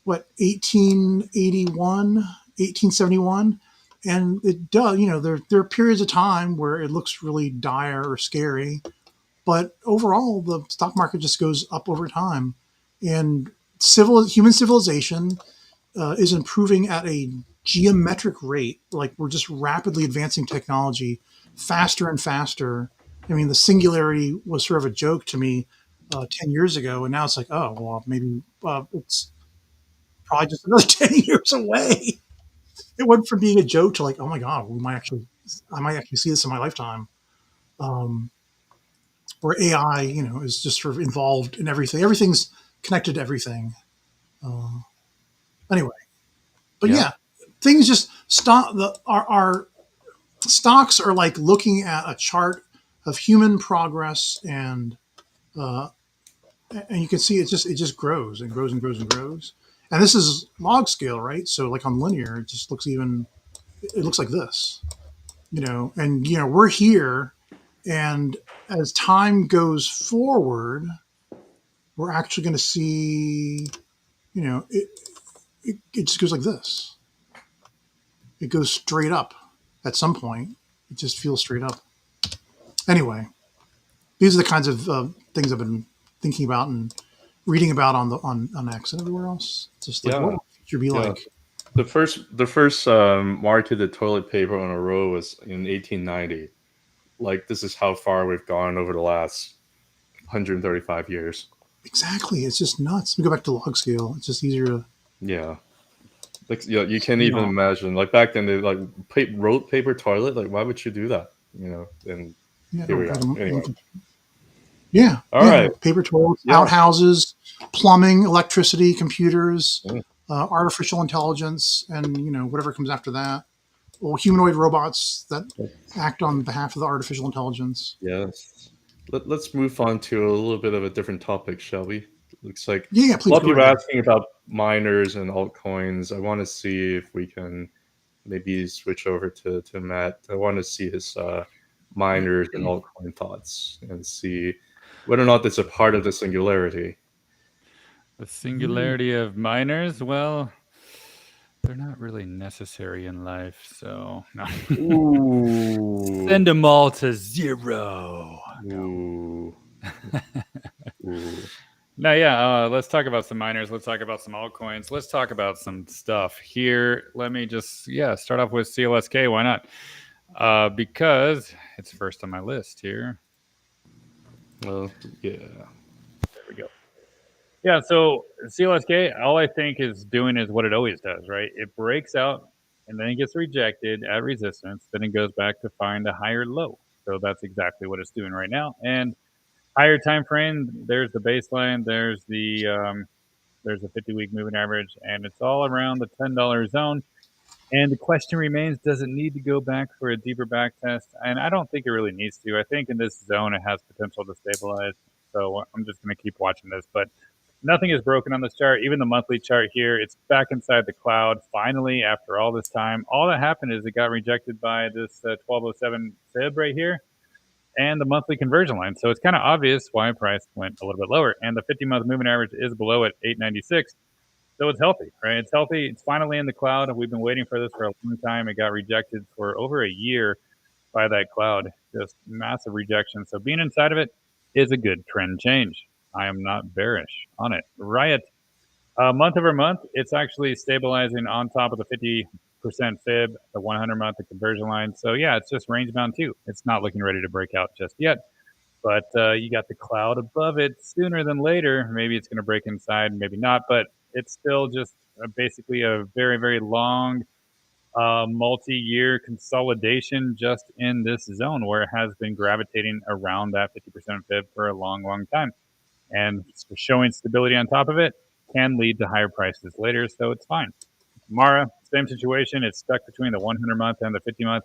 what 1881, 1871, and it does. There are periods of time where it looks really dire or scary, but overall, the stock market just goes up over time, and human civilization is improving at a geometric rate. Like we're just rapidly advancing technology faster and faster. I mean, the singularity was sort of a joke to me 10 years ago, and now it's like, oh, well, maybe it's probably just another 10 years away. It went from being a joke to like, oh my God, I might actually see this in my lifetime. Where AI, is just sort of involved in everything. Everything's connected to everything. Anyway, but yeah, things just stop. Our stocks are like looking at a chart of human progress, and you can see it just grows and grows and grows and grows. And this is log scale, right? So like on linear, it just looks it looks like this, and we're here, and as time goes forward, we're actually going to see, it just goes like this. It goes straight up at some point. It just feels straight up. Anyway, these are the kinds of things I've been thinking about and reading about on X and everywhere else. Just like what would the future be like? The first marketed toilet paper on a roll was in 1890. Like this is how far we've gone over the last 135 years. Exactly. It's just nuts. We go back to log scale. It's just easier to. Yeah. Like you can't even imagine. Like back then, they wrote paper toilet. Like why would you do that? And here we are. Anyway. Yeah. All right. Paper toilets, outhouses, plumbing, electricity, computers, artificial intelligence, and whatever comes after that. Well, humanoid robots that act on behalf of the artificial intelligence. Yes. Let's move on to a little bit of a different topic, shall we? Looks like please. A lot of people are asking about miners and altcoins. I want to see if we can maybe switch over to Matt. I want to see his miners and altcoin thoughts and see whether or not that's a part of the singularity. The singularity of miners? Well, they're not really necessary in life, so no. Ooh. Send them all to zero. Ooh. Ooh. Now, yeah, let's talk about some miners. Let's talk about some altcoins. Let's talk about some stuff here. Let me just, start off with CLSK. Why not? Because it's first on my list here. Well, yeah. There we go. Yeah, so CLSK, all I think is doing is what it always does, right? It breaks out, and then it gets rejected at resistance. Then it goes back to find a higher low. So that's exactly what it's doing right now. And higher time frame, there's the baseline, there's the 50-week moving average, and it's all around the $10 zone. And the question remains, does it need to go back for a deeper back test? And I don't think it really needs to. I think in this zone it has potential to stabilize. So I'm just going to keep watching this. But nothing is broken on this chart. Even the monthly chart here, it's back inside the cloud. Finally, after all this time, all that happened is it got rejected by this 1207 fib right here and the monthly conversion line. So it's kind of obvious why price went a little bit lower. And the 50-month moving average is below at 896. So it's healthy, right? It's healthy. It's finally in the cloud. We've been waiting for this for a long time. It got rejected for over a year by that cloud. Just massive rejection. So being inside of it is a good trend change. I am not bearish on it. RIOT, month over month, it's actually stabilizing on top of the 50% fib, the 100-month, the conversion line. So yeah, it's just range bound too. It's not looking ready to break out just yet. But you got the cloud above it sooner than later. Maybe it's going to break inside, maybe not. But it's still just basically a very, very long multi-year consolidation just in this zone where it has been gravitating around that 50% fib for a long, long time. And showing stability on top of it can lead to higher prices later, so it's fine. Mara, same situation. It's stuck between the 100-month and the 50-month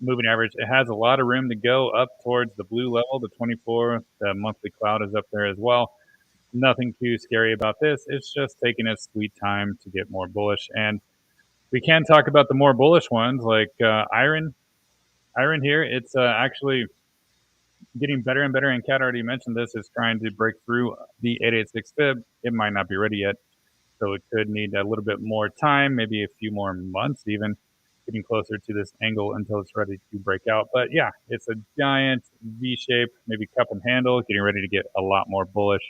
moving average. It has a lot of room to go up towards the blue level, the 24. The monthly cloud is up there as well. Nothing too scary about this. It's just taking its sweet time to get more bullish. And We can talk about the more bullish ones like IREN. IREN here, it's actually getting better and better, and Kat already mentioned this, is trying to break through the 886 fib. It might not be ready yet, so it could need a little bit more time, maybe a few more months even, getting closer to this angle until it's ready to break out. But yeah, it's a giant V shape, maybe cup and handle, getting ready to get a lot more bullish.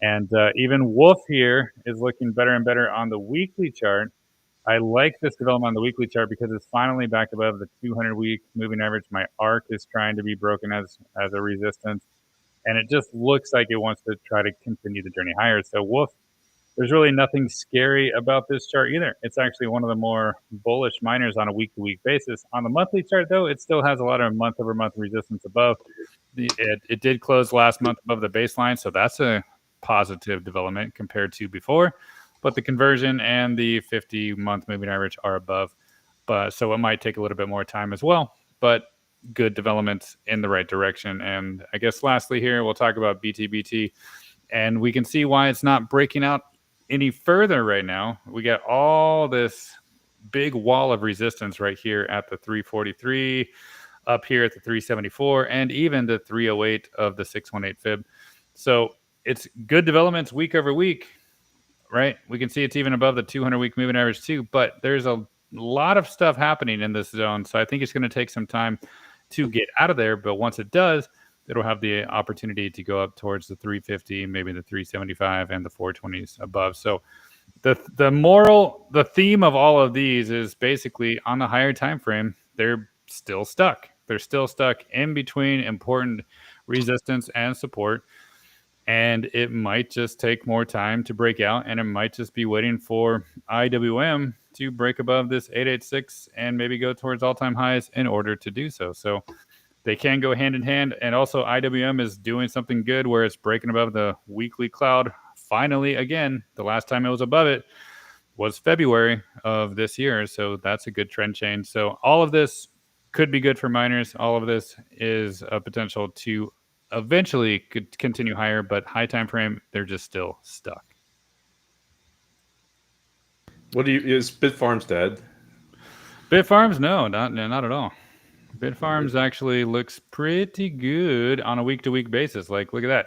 And even Wolf here is looking better and better on the weekly chart. I like this development on the weekly chart because it's finally back above the 200-week moving average. My arc is trying to be broken as a resistance, and it just looks like it wants to try to continue the journey higher. So Wolf, there's really nothing scary about this chart either. It's actually one of the more bullish miners on a week-to-week basis. On the monthly chart, though, it still has a lot of month-over-month resistance above. It did close last month above the baseline, so that's a positive development compared to before. But the conversion and the 50-month moving average are above. So it might take a little bit more time as well, but good developments in the right direction. And I guess lastly here, we'll talk about BTBT. And we can see why it's not breaking out any further right now. We got all this big wall of resistance right here at the 343, up here at the 374, and even the 308 of the 618 fib. So it's good developments week over week, right? We can see it's even above the 200-week moving average too, but there's a lot of stuff happening in this zone. So I think it's going to take some time to get out of there. But once it does, it'll have the opportunity to go up towards the 350, maybe the 375 and the 420s above. So the theme of all of these is basically on the higher time frame, they're still stuck. They're still stuck in between important resistance and support. And it might just take more time to break out, and it might just be waiting for IWM to break above this 886 and maybe go towards all-time highs in order to do so. So they can go hand in hand. And also IWM is doing something good where it's breaking above the weekly cloud. Finally, again, the last time it was above it was February of this year. So that's a good trend change. So all of this could be good for miners. All of this is a potential to eventually could continue higher, but high time frame, they're just still stuck. Is Bitfarms dead? Bitfarms, no, not at all. Bitfarms actually looks pretty good on a week-to-week basis. Like, look at that.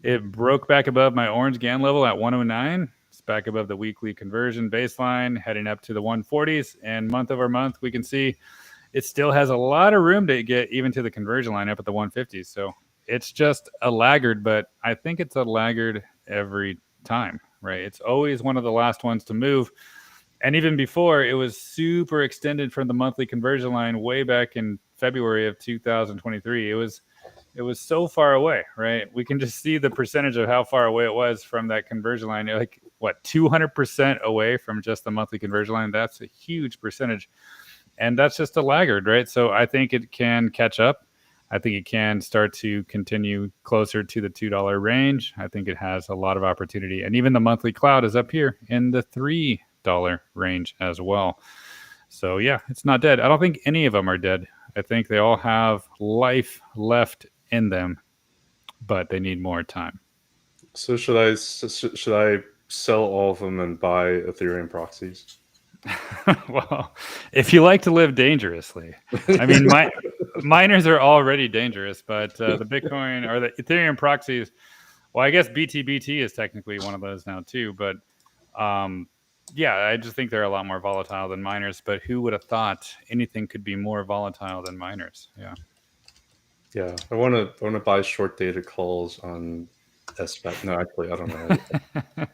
It broke back above my orange GAN level at 109. It's back above the weekly conversion baseline, heading up to the 140s. And month over month, we can see it still has a lot of room to get even to the conversion line up at the 150s. So it's just a laggard, but I think it's a laggard every time, right? It's always one of the last ones to move. And even before, it was super extended from the monthly conversion line way back in February of 2023. It was so far away, right? We can just see the percentage of how far away it was from that conversion line. Like, what, 200% away from just the monthly conversion line? That's a huge percentage. And that's just a laggard, right? So I think it can catch up. I think it can start to continue closer to the $2 range. I think it has a lot of opportunity. And even the monthly cloud is up here in the $3 range as well. So yeah, it's not dead. I don't think any of them are dead. I think they all have life left in them, but they need more time. So should I sell all of them and buy Ethereum proxies? Well, if you like to live dangerously, I mean, miners are already dangerous, but the Bitcoin or the Ethereum proxies, well, I guess BTBT is technically one of those now too, but yeah, I just think they're a lot more volatile than miners, but who would have thought anything could be more volatile than miners? Yeah, I want to buy short dated calls on SBET. No, actually, I don't know.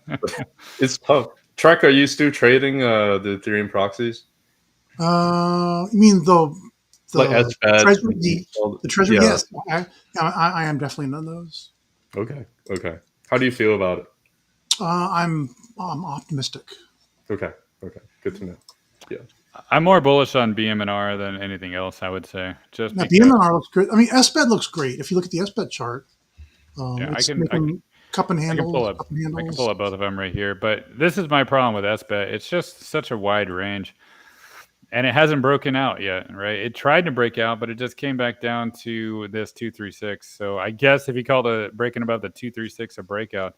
It's tough. Trek, are you still trading the Ethereum proxies? You mean the like SBET, treasury? The treasury? Yeah. Yes, I am definitely none of those. Okay. How do you feel about it? I'm optimistic. Okay. Good to know. Yeah. I'm more bullish on BMNR than anything else, I would say. Just now, BMNR looks good. I mean, SBET looks great. If you look at the SBET chart, yeah, I can cup and handles. I can pull up both of them right here. But this is my problem with SBET. It's just such a wide range. And it hasn't broken out yet, right? It tried to break out, but it just came back down to this 236. So I guess if you call the breaking above the 236 a breakout,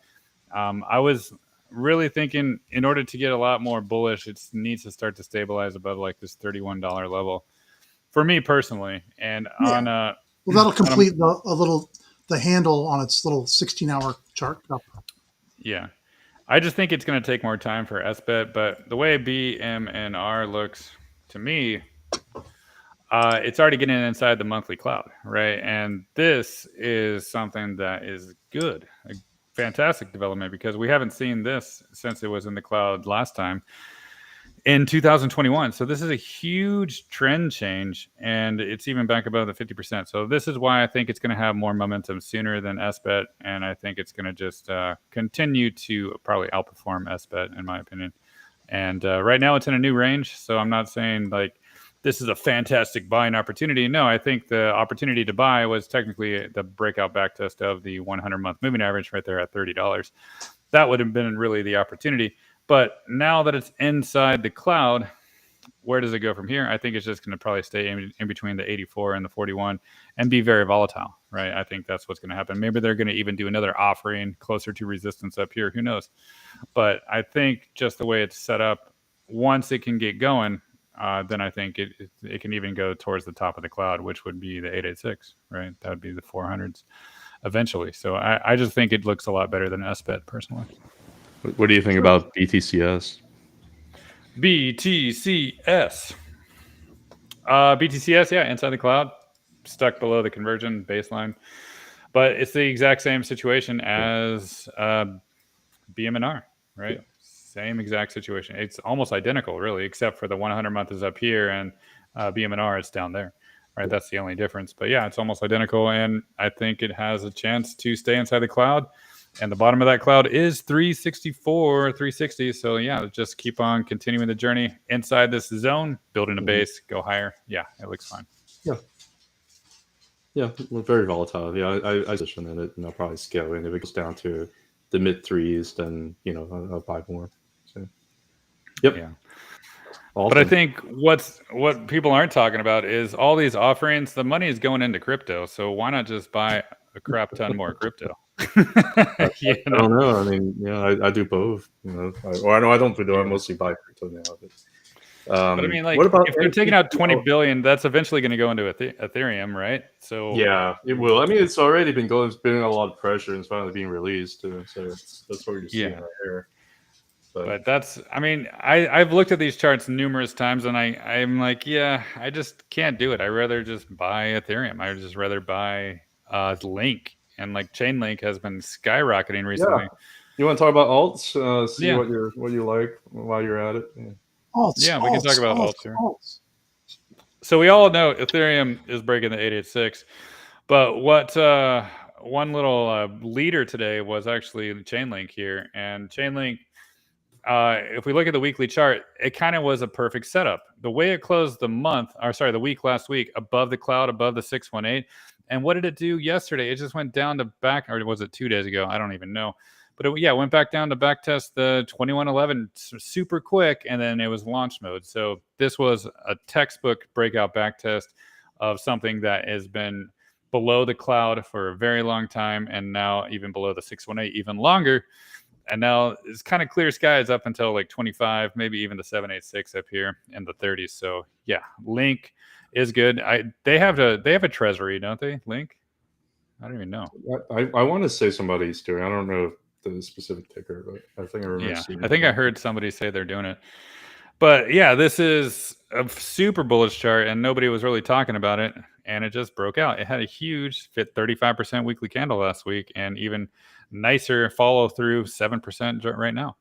I was really thinking in order to get a lot more bullish, it needs to start to stabilize above like this $31 level for me personally. And on well, that'll complete the handle on its little 16-hour chart up. Yeah. I just think it's going to take more time for SBET, but the way BMNR looks to me, it's already getting inside the monthly cloud, right? And this is something that is good, a fantastic development, because we haven't seen this since it was in the cloud last time in 2021. So this is a huge trend change, and it's even back above the 50%. So this is why I think it's going to have more momentum sooner than SBET, and I think it's going to just continue to probably outperform SBET, in my opinion. And right now it's in a new range, so I'm not saying like this is a fantastic buying opportunity. No, I think the opportunity to buy was technically the breakout backtest of the 100-month moving average right there at $30. That would have been really the opportunity. But now that it's inside the cloud, where does it go from here? I think it's just going to probably stay in between the 84 and the 41 and be very volatile, right? I think that's what's going to happen. Maybe they're going to even do another offering closer to resistance up here. Who knows? But I think just the way it's set up, once it can get going, then I think it can even go towards the top of the cloud, which would be the 886, right? That would be the 400s eventually. So I just think it looks a lot better than SBET personally. What do you think about BTCS? BTCS. BTCS, yeah, inside the cloud, stuck below the conversion baseline. But it's the exact same situation as BMNR, right? Same exact situation. It's almost identical, really, except for the 100-month is up here and BMNR is down there, right? That's the only difference. But yeah, it's almost identical, and I think it has a chance to stay inside the cloud. And the bottom of that cloud is 364, 360. So yeah, just keep on continuing the journey inside this zone, building a base, go higher. Yeah, it looks fine. Yeah, we're very volatile. Yeah, I position in it, and I'll probably scale in. If it goes down to the mid threes, then I'll buy more. So, yep. Yeah. Awesome. But I think what people aren't talking about is all these offerings. The money is going into crypto, so why not just buy a crap ton more crypto? I don't know. I mean, I do both. I know I don't do. I mostly buy crypto now. But I mean, like, what about if they're taking out 20 billion, that's eventually going to go into Ethereum, right? So yeah, it will. I mean, it's already been going. It's been a lot of pressure, and it's finally being released. So that's what you're seeing right here. But that's, I mean, I've looked at these charts numerous times, and I'm like, yeah, I just can't do it. I'd rather just buy Ethereum. I'd just rather buy Link, and like Chainlink has been skyrocketing recently. Yeah. You want to talk about alts? See what you like while you're at it. Yeah. Alts, we can talk about alts here. So we all know Ethereum is breaking the 886, but what one little leader today was actually Chainlink here, and Chainlink. If we look at the weekly chart, it kind of was a perfect setup. The way it closed the week last week, above the cloud, above the 618. And what did it do yesterday? It just went down to back, or was it 2 days ago? I don't even know. But it went back down to back test the 2111 super quick, and then it was launch mode. So this was a textbook breakout back test of something that has been below the cloud for a very long time, and now even below the 618 even longer. And now it's kind of clear skies up until like 25, maybe even the 786 up here in the 30s. So yeah, Link is good. They have a treasury, don't they? Link? I don't even know. I want to say somebody's doing. I don't know the specific ticker, but I think I remember. Yeah, I think I heard somebody say they're doing it. But yeah, this is a super bullish chart, and nobody was really talking about it, and it just broke out. It had a huge 35% weekly candle last week, and even nicer follow through 7% right now.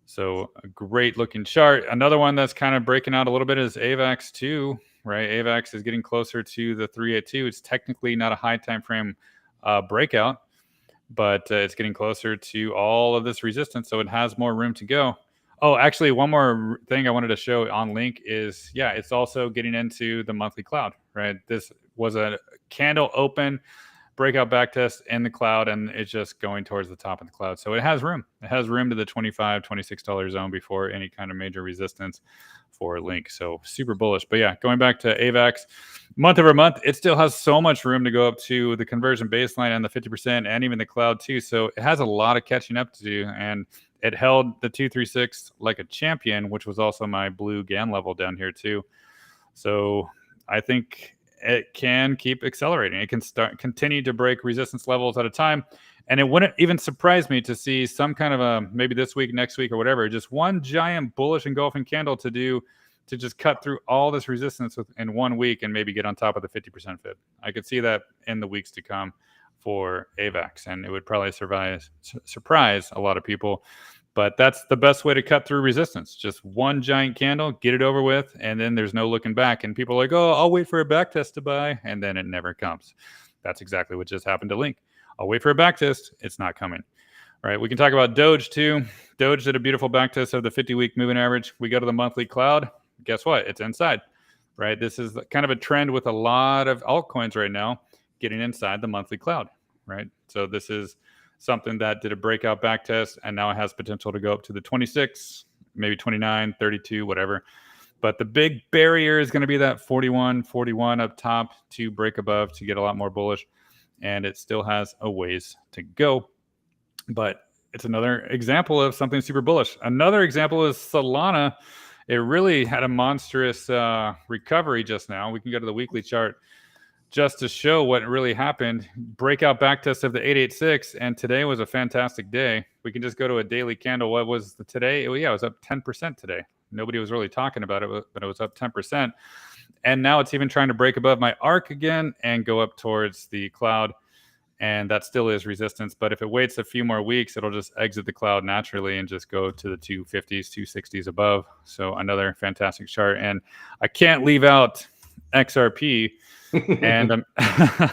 So a great looking chart. Another one that's kind of breaking out a little bit is AVAX 2, right? AVAX is getting closer to the 382. It's technically not a high time frame breakout, but it's getting closer to all of this resistance, so it has more room to go. Oh, actually, one more thing I wanted to show on Link is, it's also getting into the monthly cloud, right? This was a candle open breakout backtest in the cloud, and it's just going towards the top of the cloud. So it has room. It has room to the $25, $26 zone before any kind of major resistance for Link. So super bullish. But yeah, going back to AVAX, month over month, it still has so much room to go up to the conversion baseline and the 50% and even the cloud too. So it has a lot of catching up to do. And it held the 236 like a champion, which was also my blue GAN level down here too. So I think it can keep accelerating. It can continue to break resistance levels at a time. And it wouldn't even surprise me to see some kind of a, maybe this week, next week or whatever, just one giant bullish engulfing candle to just cut through all this resistance in 1 week and maybe get on top of the 50% fib. I could see that in the weeks to come for AVAX, and it would probably surprise a lot of people. But that's the best way to cut through resistance. Just one giant candle, get it over with, and then there's no looking back. And people are like, oh, I'll wait for a back test to buy, and then it never comes. That's exactly what just happened to Link. I'll wait for a back test. It's not coming. All right, we can talk about Doge too. Doge did a beautiful back test of the 50-week moving average. We go to the monthly cloud. Guess what? It's inside, right? This is kind of a trend with a lot of altcoins right now, getting inside the monthly cloud, right? So this is something that did a breakout back test, and now it has potential to go up to the 26, maybe 29, 32, whatever. But the big barrier is going to be that 41 up top to break above to get a lot more bullish. And it still has a ways to go. But it's another example of something super bullish. Another example is Solana. It really had a monstrous recovery just now. We can go to the weekly chart just to show what really happened. Breakout backtest of the 886, and today was a fantastic day. We can just go to a daily candle. What was today? Yeah, it was up 10% today. Nobody was really talking about it, but it was up 10%. And now it's even trying to break above my arc again and go up towards the cloud. And that still is resistance. But if it waits a few more weeks, it'll just exit the cloud naturally and just go to the 250s, 260s above. So another fantastic chart. And I can't leave out XRP. And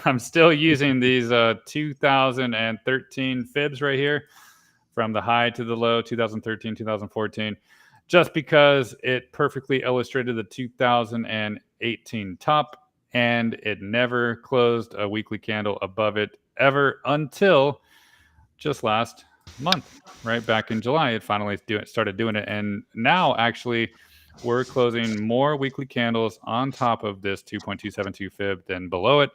I'm still using these 2013 fibs right here from the high to the low, 2013, 2014, just because it perfectly illustrated the 2018 top, and it never closed a weekly candle above it ever until just last month, right? Back in July, it finally started doing it. And now actually we're closing more weekly candles on top of this 2.272 fib than below it.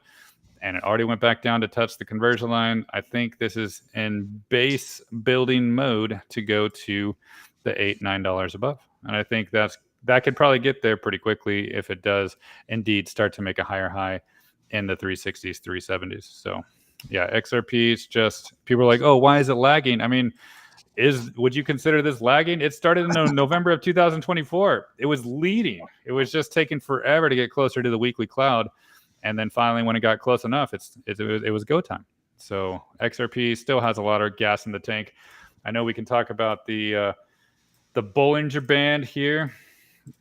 And it already went back down to touch the conversion line. I think this is in base building mode to go to the $8, $9 above. And I think that could probably get there pretty quickly if it does indeed start to make a higher high in the 360s, 370s. So yeah, XRP is just, people are like, oh, why is it lagging? I mean, would you consider this lagging? It started in November of 2024. It was leading. It was just taking forever to get closer to the weekly cloud. And then finally, when it got close enough, it was go time. So XRP still has a lot of gas in the tank. I know we can talk about the Bollinger Band here.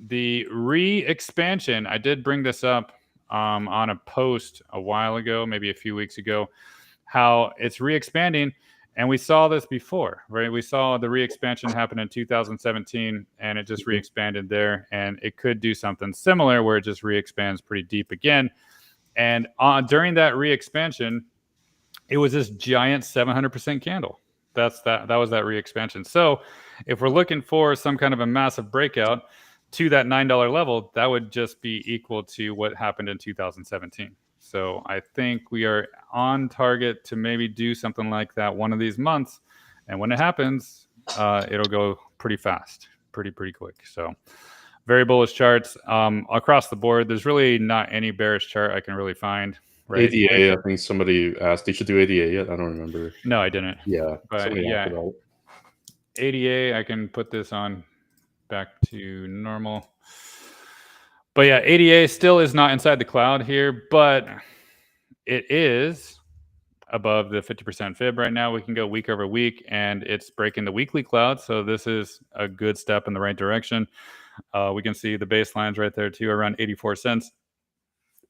The re-expansion, I did bring this up on a post a while ago, maybe a few weeks ago, how it's re-expanding. And we saw this before, right? We saw the re-expansion happen in 2017, and it just re-expanded there. And it could do something similar where it just re-expands pretty deep again. And during that re-expansion, it was this giant 700% candle. That was that re-expansion. So if we're looking for some kind of a massive breakout to that $9 level, that would just be equal to what happened in 2017. So I think we are on target to maybe do something like that one of these months. And when it happens, it'll go pretty fast, pretty quick. So very bullish charts across the board. There's really not any bearish chart I can really find. Right? ADA, I think somebody asked, did you do ADA yet? I don't remember. No, I didn't. Yeah. But yeah, ADA, I can put this on back to normal. But yeah, ADA still is not inside the cloud here, but it is above the 50% fib right now. We can go week over week, and it's breaking the weekly cloud. So this is a good step in the right direction. We can see the baselines right there too, around 84 cents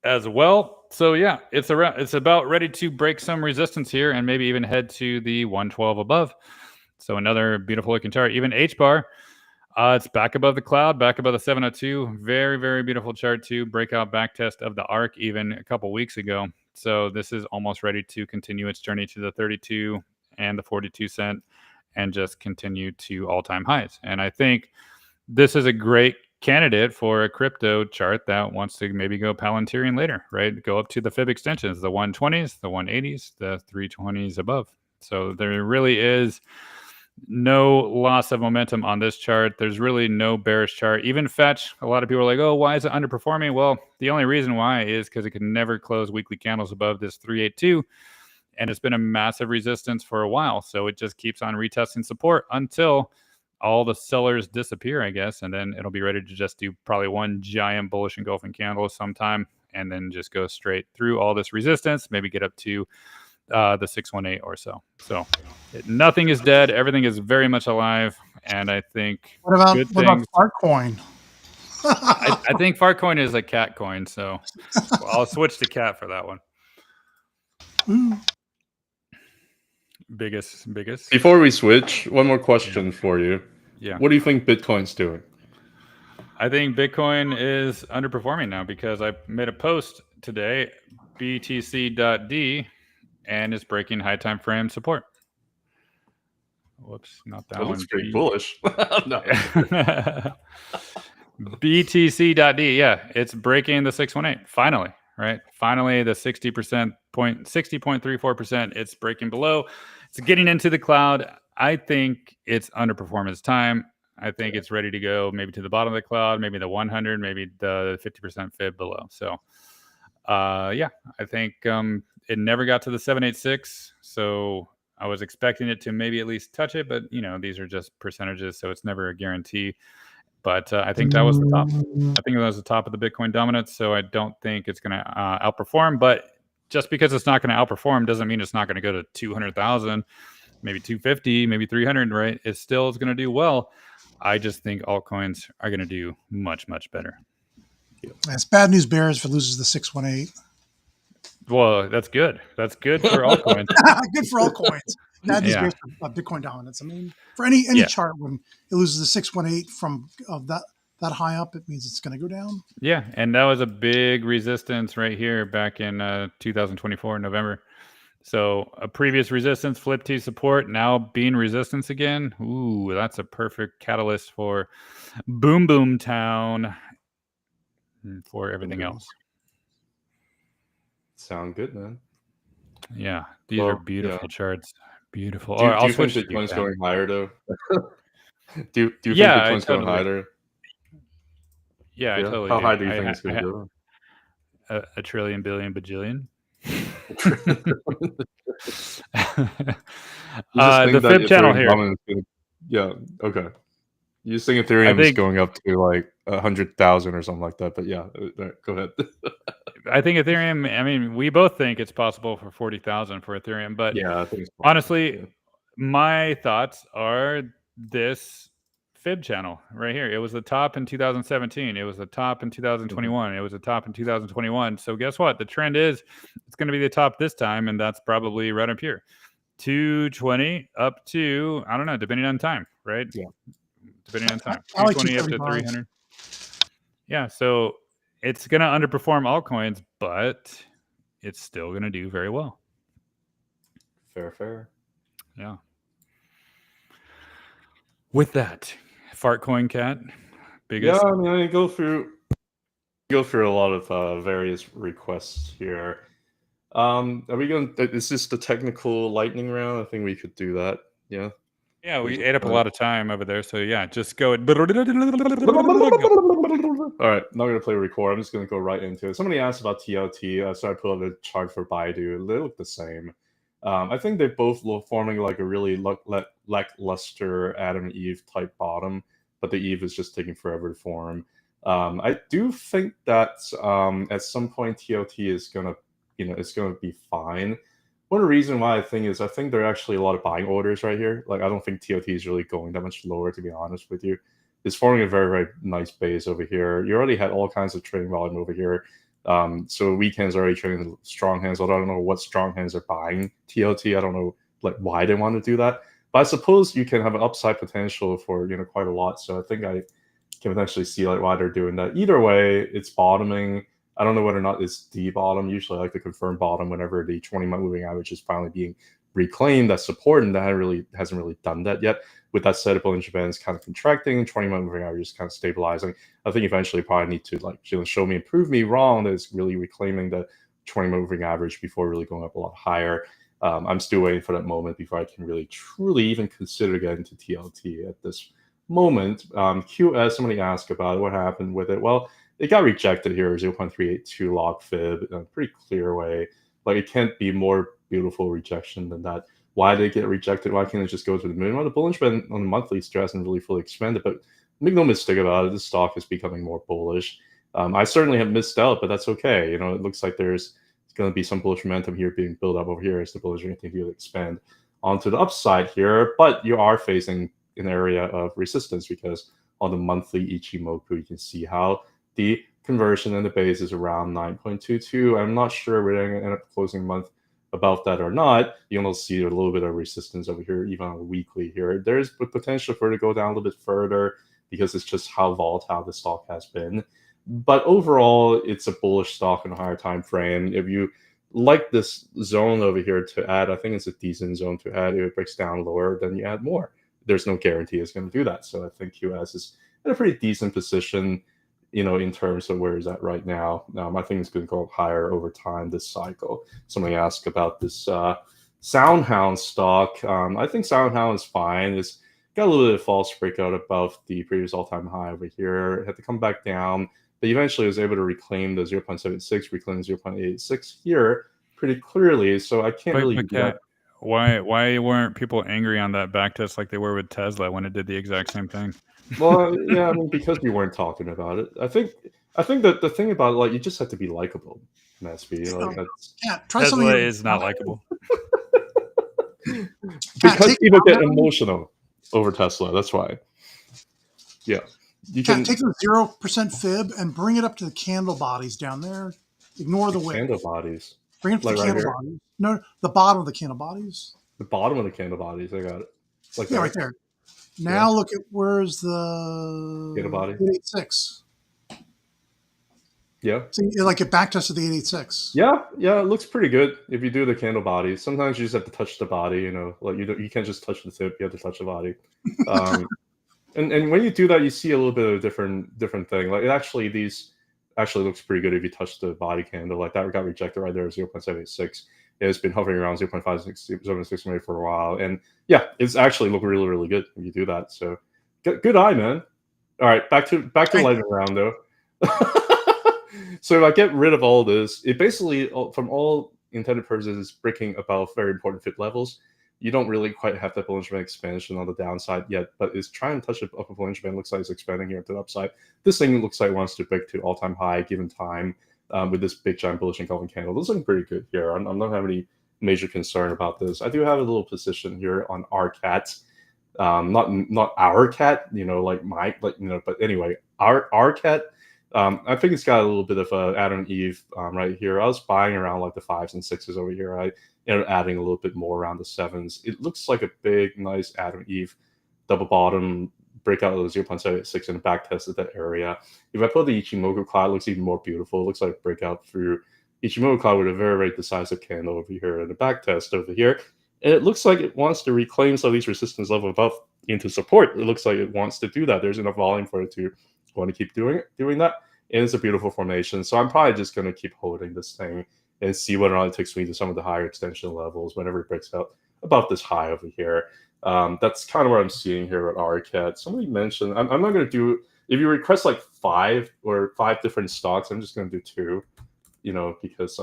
as well. So yeah, it's about ready to break some resistance here and maybe even head to the 112 above. So another beautiful looking chart. Even HBAR, it's back above the cloud, back above the 702. Very, very beautiful chart too. Breakout back test of the ARC even a couple weeks ago. So this is almost ready to continue its journey to the 32 and the 42 cent and just continue to all-time highs. And I think this is a great candidate for a crypto chart that wants to maybe go Palantiring later, right? Go up to the fib extensions, the 120s, the 180s, the 320s above. So there really is No loss of momentum on this chart. There's really no bearish chart. Even Fetch, a lot of people are like, oh, why is it underperforming? Well, the only reason why is because it can never close weekly candles above this 382. And it's been a massive resistance for a while. So it just keeps on retesting support until all the sellers disappear, I guess. And then it'll be ready to just do probably one giant bullish engulfing candle sometime and then just go straight through all this resistance, maybe get up to the 618 or so. So nothing is dead. Everything is very much alive. And I think what about Fartcoin? I think Fartcoin is a cat coin. So I'll switch to cat for that one. Biggest. Before we switch, one more question for you. Yeah. What do you think Bitcoin's doing? I think Bitcoin is underperforming now because I made a post today, BTC.D, and it's breaking high time frame support. Whoops, not that one. Looks pretty bullish. No. BTC.D, yeah, it's breaking the 618 finally, right? Finally, the 60.34%. It's breaking below. It's getting into the cloud. I think it's underperformance time. I think it's ready to go maybe to the bottom of the cloud, maybe the 100, maybe the 50% fib below. So, yeah, I think it never got to the 786. So I was expecting it to maybe at least touch it, but you know, these are just percentages, so it's never a guarantee. But I think that was the top. I think that was the top of the Bitcoin dominance. So I don't think it's going to outperform. But just because it's not going to outperform doesn't mean it's not going to go to 200,000, maybe 250, maybe 300. Right? It still is going to do well. I just think altcoins are going to do much, much better. It's bad news bears if it loses the 618. Well, that's good. That's good for altcoins. Good for altcoins. Bad news bears for Bitcoin dominance. I mean, for any chart, when it loses the 618 from that high up, it means it's going to go down. Yeah, and that was a big resistance right here back in 2024 November. So a previous resistance flipped to support, now being resistance again. Ooh, that's a perfect catalyst for boom town and for everything else. Sound good, man. Yeah, these are beautiful charts. Beautiful. Do you think Bitcoin's going higher, though? do you think Bitcoin's going higher? Yeah, I totally How do. high do you think it's going to go? A trillion, billion, bajillion. The fib channel here. Okay. You just think Ethereum is going up to like 100,000 or something like that, but yeah, go ahead. I think Ethereum, I mean, we both think it's possible for 40,000 for Ethereum, but yeah, I think it's honestly, my thoughts are this fib channel right here. It was the top in 2017. It was the top in 2021. It was the top in 2021. So guess what? The trend is it's going to be the top this time, and that's probably right up here. 220 up to, I don't know, depending on time, right? Yeah. Depending on time. I like 220 up to 300. Yeah, so it's going to underperform altcoins, but it's still going to do very well. Fair. Yeah. With that, Fartcoin cat, biggest. Yeah, I mean, I go through a lot of various requests here. Are we going? Is this the technical lightning round? I think we could do that. Yeah. Yeah, we ate up a lot of time over there, so yeah, just go. All right, not gonna play record. I'm just gonna go right into it. Somebody asked about TLT, so I pulled up the chart for Baidu. They look the same. I think they're both forming like a really lackluster Adam and Eve type bottom, but the Eve is just taking forever to form. I do think that at some point TLT is gonna, it's gonna be fine. One reason why I think there are actually a lot of buying orders right here. Like I don't think TLT is really going that much lower, to be honest with you. It's forming a very, very nice base over here. You already had all kinds of trading volume over here. So weak hands are already trading strong hands, although I don't know what strong hands are buying TLT. I don't know like why they want to do that. But I suppose you can have an upside potential for quite a lot. So I think I can potentially see like why they're doing that. Either way, it's bottoming. I don't know whether or not it's the bottom. Usually I like to confirm bottom whenever the 20-month moving average is finally being reclaimed as support, and that hasn't really done that yet. With that said, Bollinger Band is kind of contracting, 20-month moving average is kind of stabilizing. I think eventually you probably need to like show me and prove me wrong that it's really reclaiming the 20-month moving average before really going up a lot higher. I'm still waiting for that moment before I can really truly even consider getting to TLT at this moment. QS, somebody asked about it, what happened with it. Well, it got rejected here, 0.382 log fib in a pretty clear way. Like, it can't be more beautiful rejection than that. Why did it get rejected? Why can't it just go to the moon? Well, the bullish trend on the monthly still hasn't really fully expanded, but make no mistake about it, the stock is becoming more bullish. I certainly have missed out, but that's okay. You know, it looks like there's going to be some bullish momentum here being built up over here as the bullish are going to continue to expand onto the upside here. But you are facing an area of resistance because on the monthly Ichimoku, you can see how the conversion and the base is around 9.22. I'm not sure we're going to end up closing month about that or not. You can also see a little bit of resistance over here, even on the weekly here. There's potential for it to go down a little bit further because it's just how volatile the stock has been. But overall, it's a bullish stock in a higher time frame. If you like this zone over here to add, I think it's a decent zone to add. If it breaks down lower, then you add more. There's no guarantee it's going to do that. So I think QS is in a pretty decent position, you know, in terms of where it's at right now. I think it's going to go higher over time this cycle. Somebody asked about this SoundHound stock. I think SoundHound is fine. It's got a little bit of false breakout above the previous all-time high over here. It had to come back down, but eventually was able to reclaim the 0.76, reclaim 0.86 here pretty clearly. So I can't really do that. Why weren't people angry on that backtest like they were with Tesla when it did the exact same thing? Well, yeah, I mean, because we weren't talking about it. I think that the thing about it, like, you just have to be likable, Mattsby. Like, that's... Yeah, try Tesla something. is not likable. Because people get emotional over Tesla. That's why. Yeah. You can take the 0% fib and bring it up to the candle bodies down there. Ignore the wick. Candle bodies. Bring it to Like the right candle here? bodies. No, the bottom of the candle bodies. The bottom of the candle bodies. I got it. Like Yeah, that. right there. Now look at where's the Candle body. 886. Yeah. See, like it backtested the 886. Yeah, it looks pretty good if you do the candle bodies. Sometimes you just have to touch the body, you know, like you can't just touch the tip, you have to touch the body. And when you do that, you see a little bit of a different thing. Like, these actually looks pretty good if you touch the body candle. Like, that got rejected right there at 0.76. It's been hovering around 0.56 maybe for a while. And yeah, it's actually look really, really good if you do that. So good eye, man. All right, back to lightning round though. So if I get rid of all this, it basically, from all intended purposes, is breaking above very important fit levels. You don't really quite have that Bollinger Band expansion on the downside yet, but it's trying to touch the upper Bollinger Band. Looks like it's expanding here to the upside. This thing looks like it wants to break to all-time high given time with this big giant bullish engulfing candle. This is looking pretty good here. I'm not having any major concern about this. I do have a little position here on RCAT. Not our cat, you know, like my, like, you know, but anyway, our cat. I think it's got a little bit of a Adam and Eve right here. I was buying around like the 5s and 6s over here. I ended up adding a little bit more around the 7s. It looks like a big, nice Adam and Eve double bottom breakout of 0.76 and back tested that area. If I put the Ichimoku cloud, it looks even more beautiful. It looks like a breakout through Ichimoku cloud with a very, very decisive candle over here and a back test over here. And it looks like it wants to reclaim some of these resistance level above into support. It looks like it wants to do that. There's enough volume for it to want to keep doing that. And it's a beautiful formation. So I'm probably just going to keep holding this thing and see whether or not it takes me to some of the higher extension levels whenever it breaks out above this high over here. That's kind of what I'm seeing here at RCAT. Somebody mentioned, I'm not going to do, if you request like 5 different stocks, I'm just going to do 2, you know, because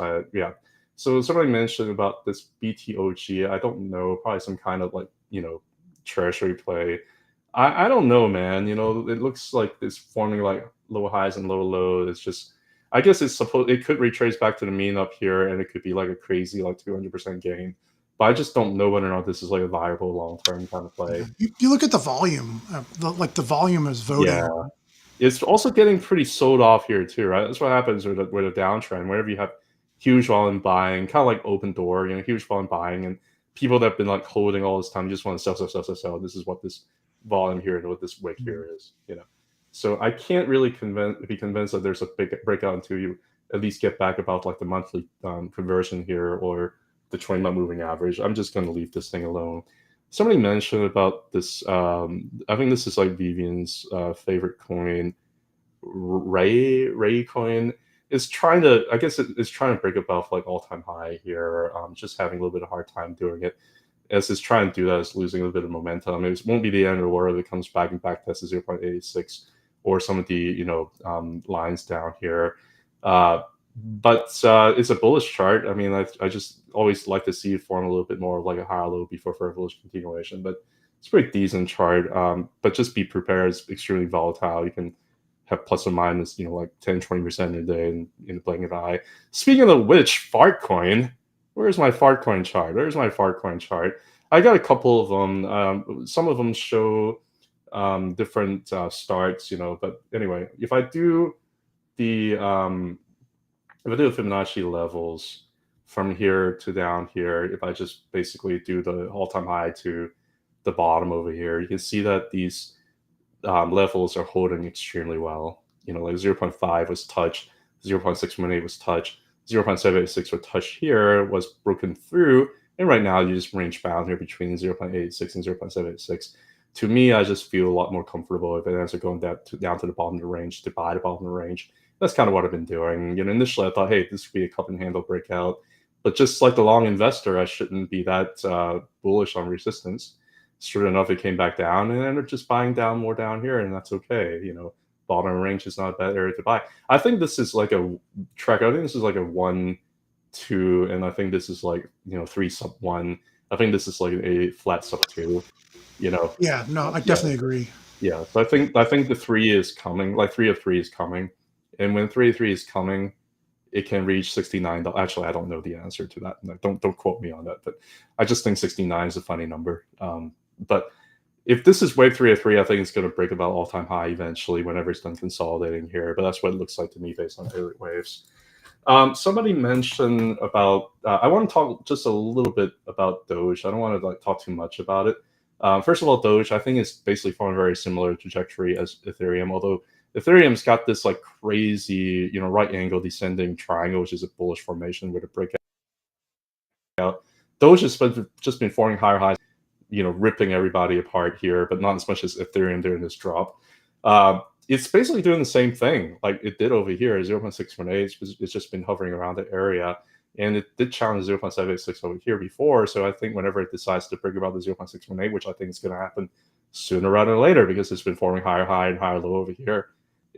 So somebody mentioned about this BTOG. I don't know, probably some kind of like, you know, treasury play. I don't know, man. You know, it looks like it's forming like low highs and low lows. It's just, I guess it could retrace back to the mean up here, and it could be like a crazy like 200% gain. But I just don't know whether or not this is like a viable long-term kind of play. You look at the volume, the volume is voting. Yeah, it's also getting pretty sold off here too, right? That's what happens with a downtrend. Whenever you have huge volume buying, kind of like open door, you know, huge volume buying, and people that have been like holding all this time just want to sell. This is what this volume here and what this wick here is, you know. So I can't really be convinced that there's a big breakout until you at least get back about like the monthly conversion here or the 20-month moving average. I'm just going to leave this thing alone. Somebody mentioned about this. I think this is like Vivian's favorite coin, Ray coin. it's trying to, I guess it's trying to break above like all-time high here. Just having a little bit of a hard time doing it. As it's trying to do that, it's losing a little bit of momentum. It won't be the end of the world if it comes back and back tests 0.86 or some of the lines down here. But it's a bullish chart. I mean, I just always like to see it form a little bit more of like a higher low before further bullish continuation. But it's a pretty decent chart. But just be prepared. It's extremely volatile. You can have plus or minus, like 10, 20% in a day in the blink of an eye. Speaking of which, Fartcoin. Where's my Fartcoin chart? There's my Fartcoin chart. I got a couple of them. Some of them show different starts, But anyway, if I do the Fibonacci levels from here to down here, if I just basically do the all-time high to the bottom over here, you can see that these levels are holding extremely well. Like 0.5 was touched, 0.618 was touched, 0.786 was touched here, was broken through, and right now you just range bound here between 0.86 and 0.786. To me, I just feel a lot more comfortable if it ends up going down to the bottom of the range, to buy the bottom of the range. That's kind of what I've been doing. Initially I thought, hey, this would be a cup and handle breakout, but just like the long investor, I shouldn't be that bullish on resistance. Sure enough, it came back down and ended up just buying down more down here, and that's okay. Bottom range is not a bad area to buy. I think this is like a track. I think this is like a 1, 2, and I think this is like 3 sub 1. I think this is like a flat sub 2. Yeah, no, I definitely agree. Yeah, so I think the 3 is coming. Like 3 of 3 is coming, and when 3 of 3 is coming, it can reach $69. Actually, I don't know the answer to that. No, don't quote me on that, but I just think 69 is a funny number. But if this is wave 3 of 3, I think it's going to break about all-time high eventually whenever it's done consolidating here. But that's what it looks like to me based on early waves. Somebody mentioned about, I want to talk just a little bit about Doge. I don't want to talk too much about it. First of all, Doge, I think it's basically following a very similar trajectory as Ethereum, although Ethereum's got this like crazy, right angle descending triangle, which is a bullish formation with a breakout. Doge has just been forming higher highs, ripping everybody apart here, but not as much as Ethereum during this drop. It's basically doing the same thing like it did over here, 0.618. It's just been hovering around the area, and it did challenge 0.786 over here before. So I think whenever it decides to break about the 0.618, which I think is going to happen sooner rather than later because it's been forming higher high and higher low over here,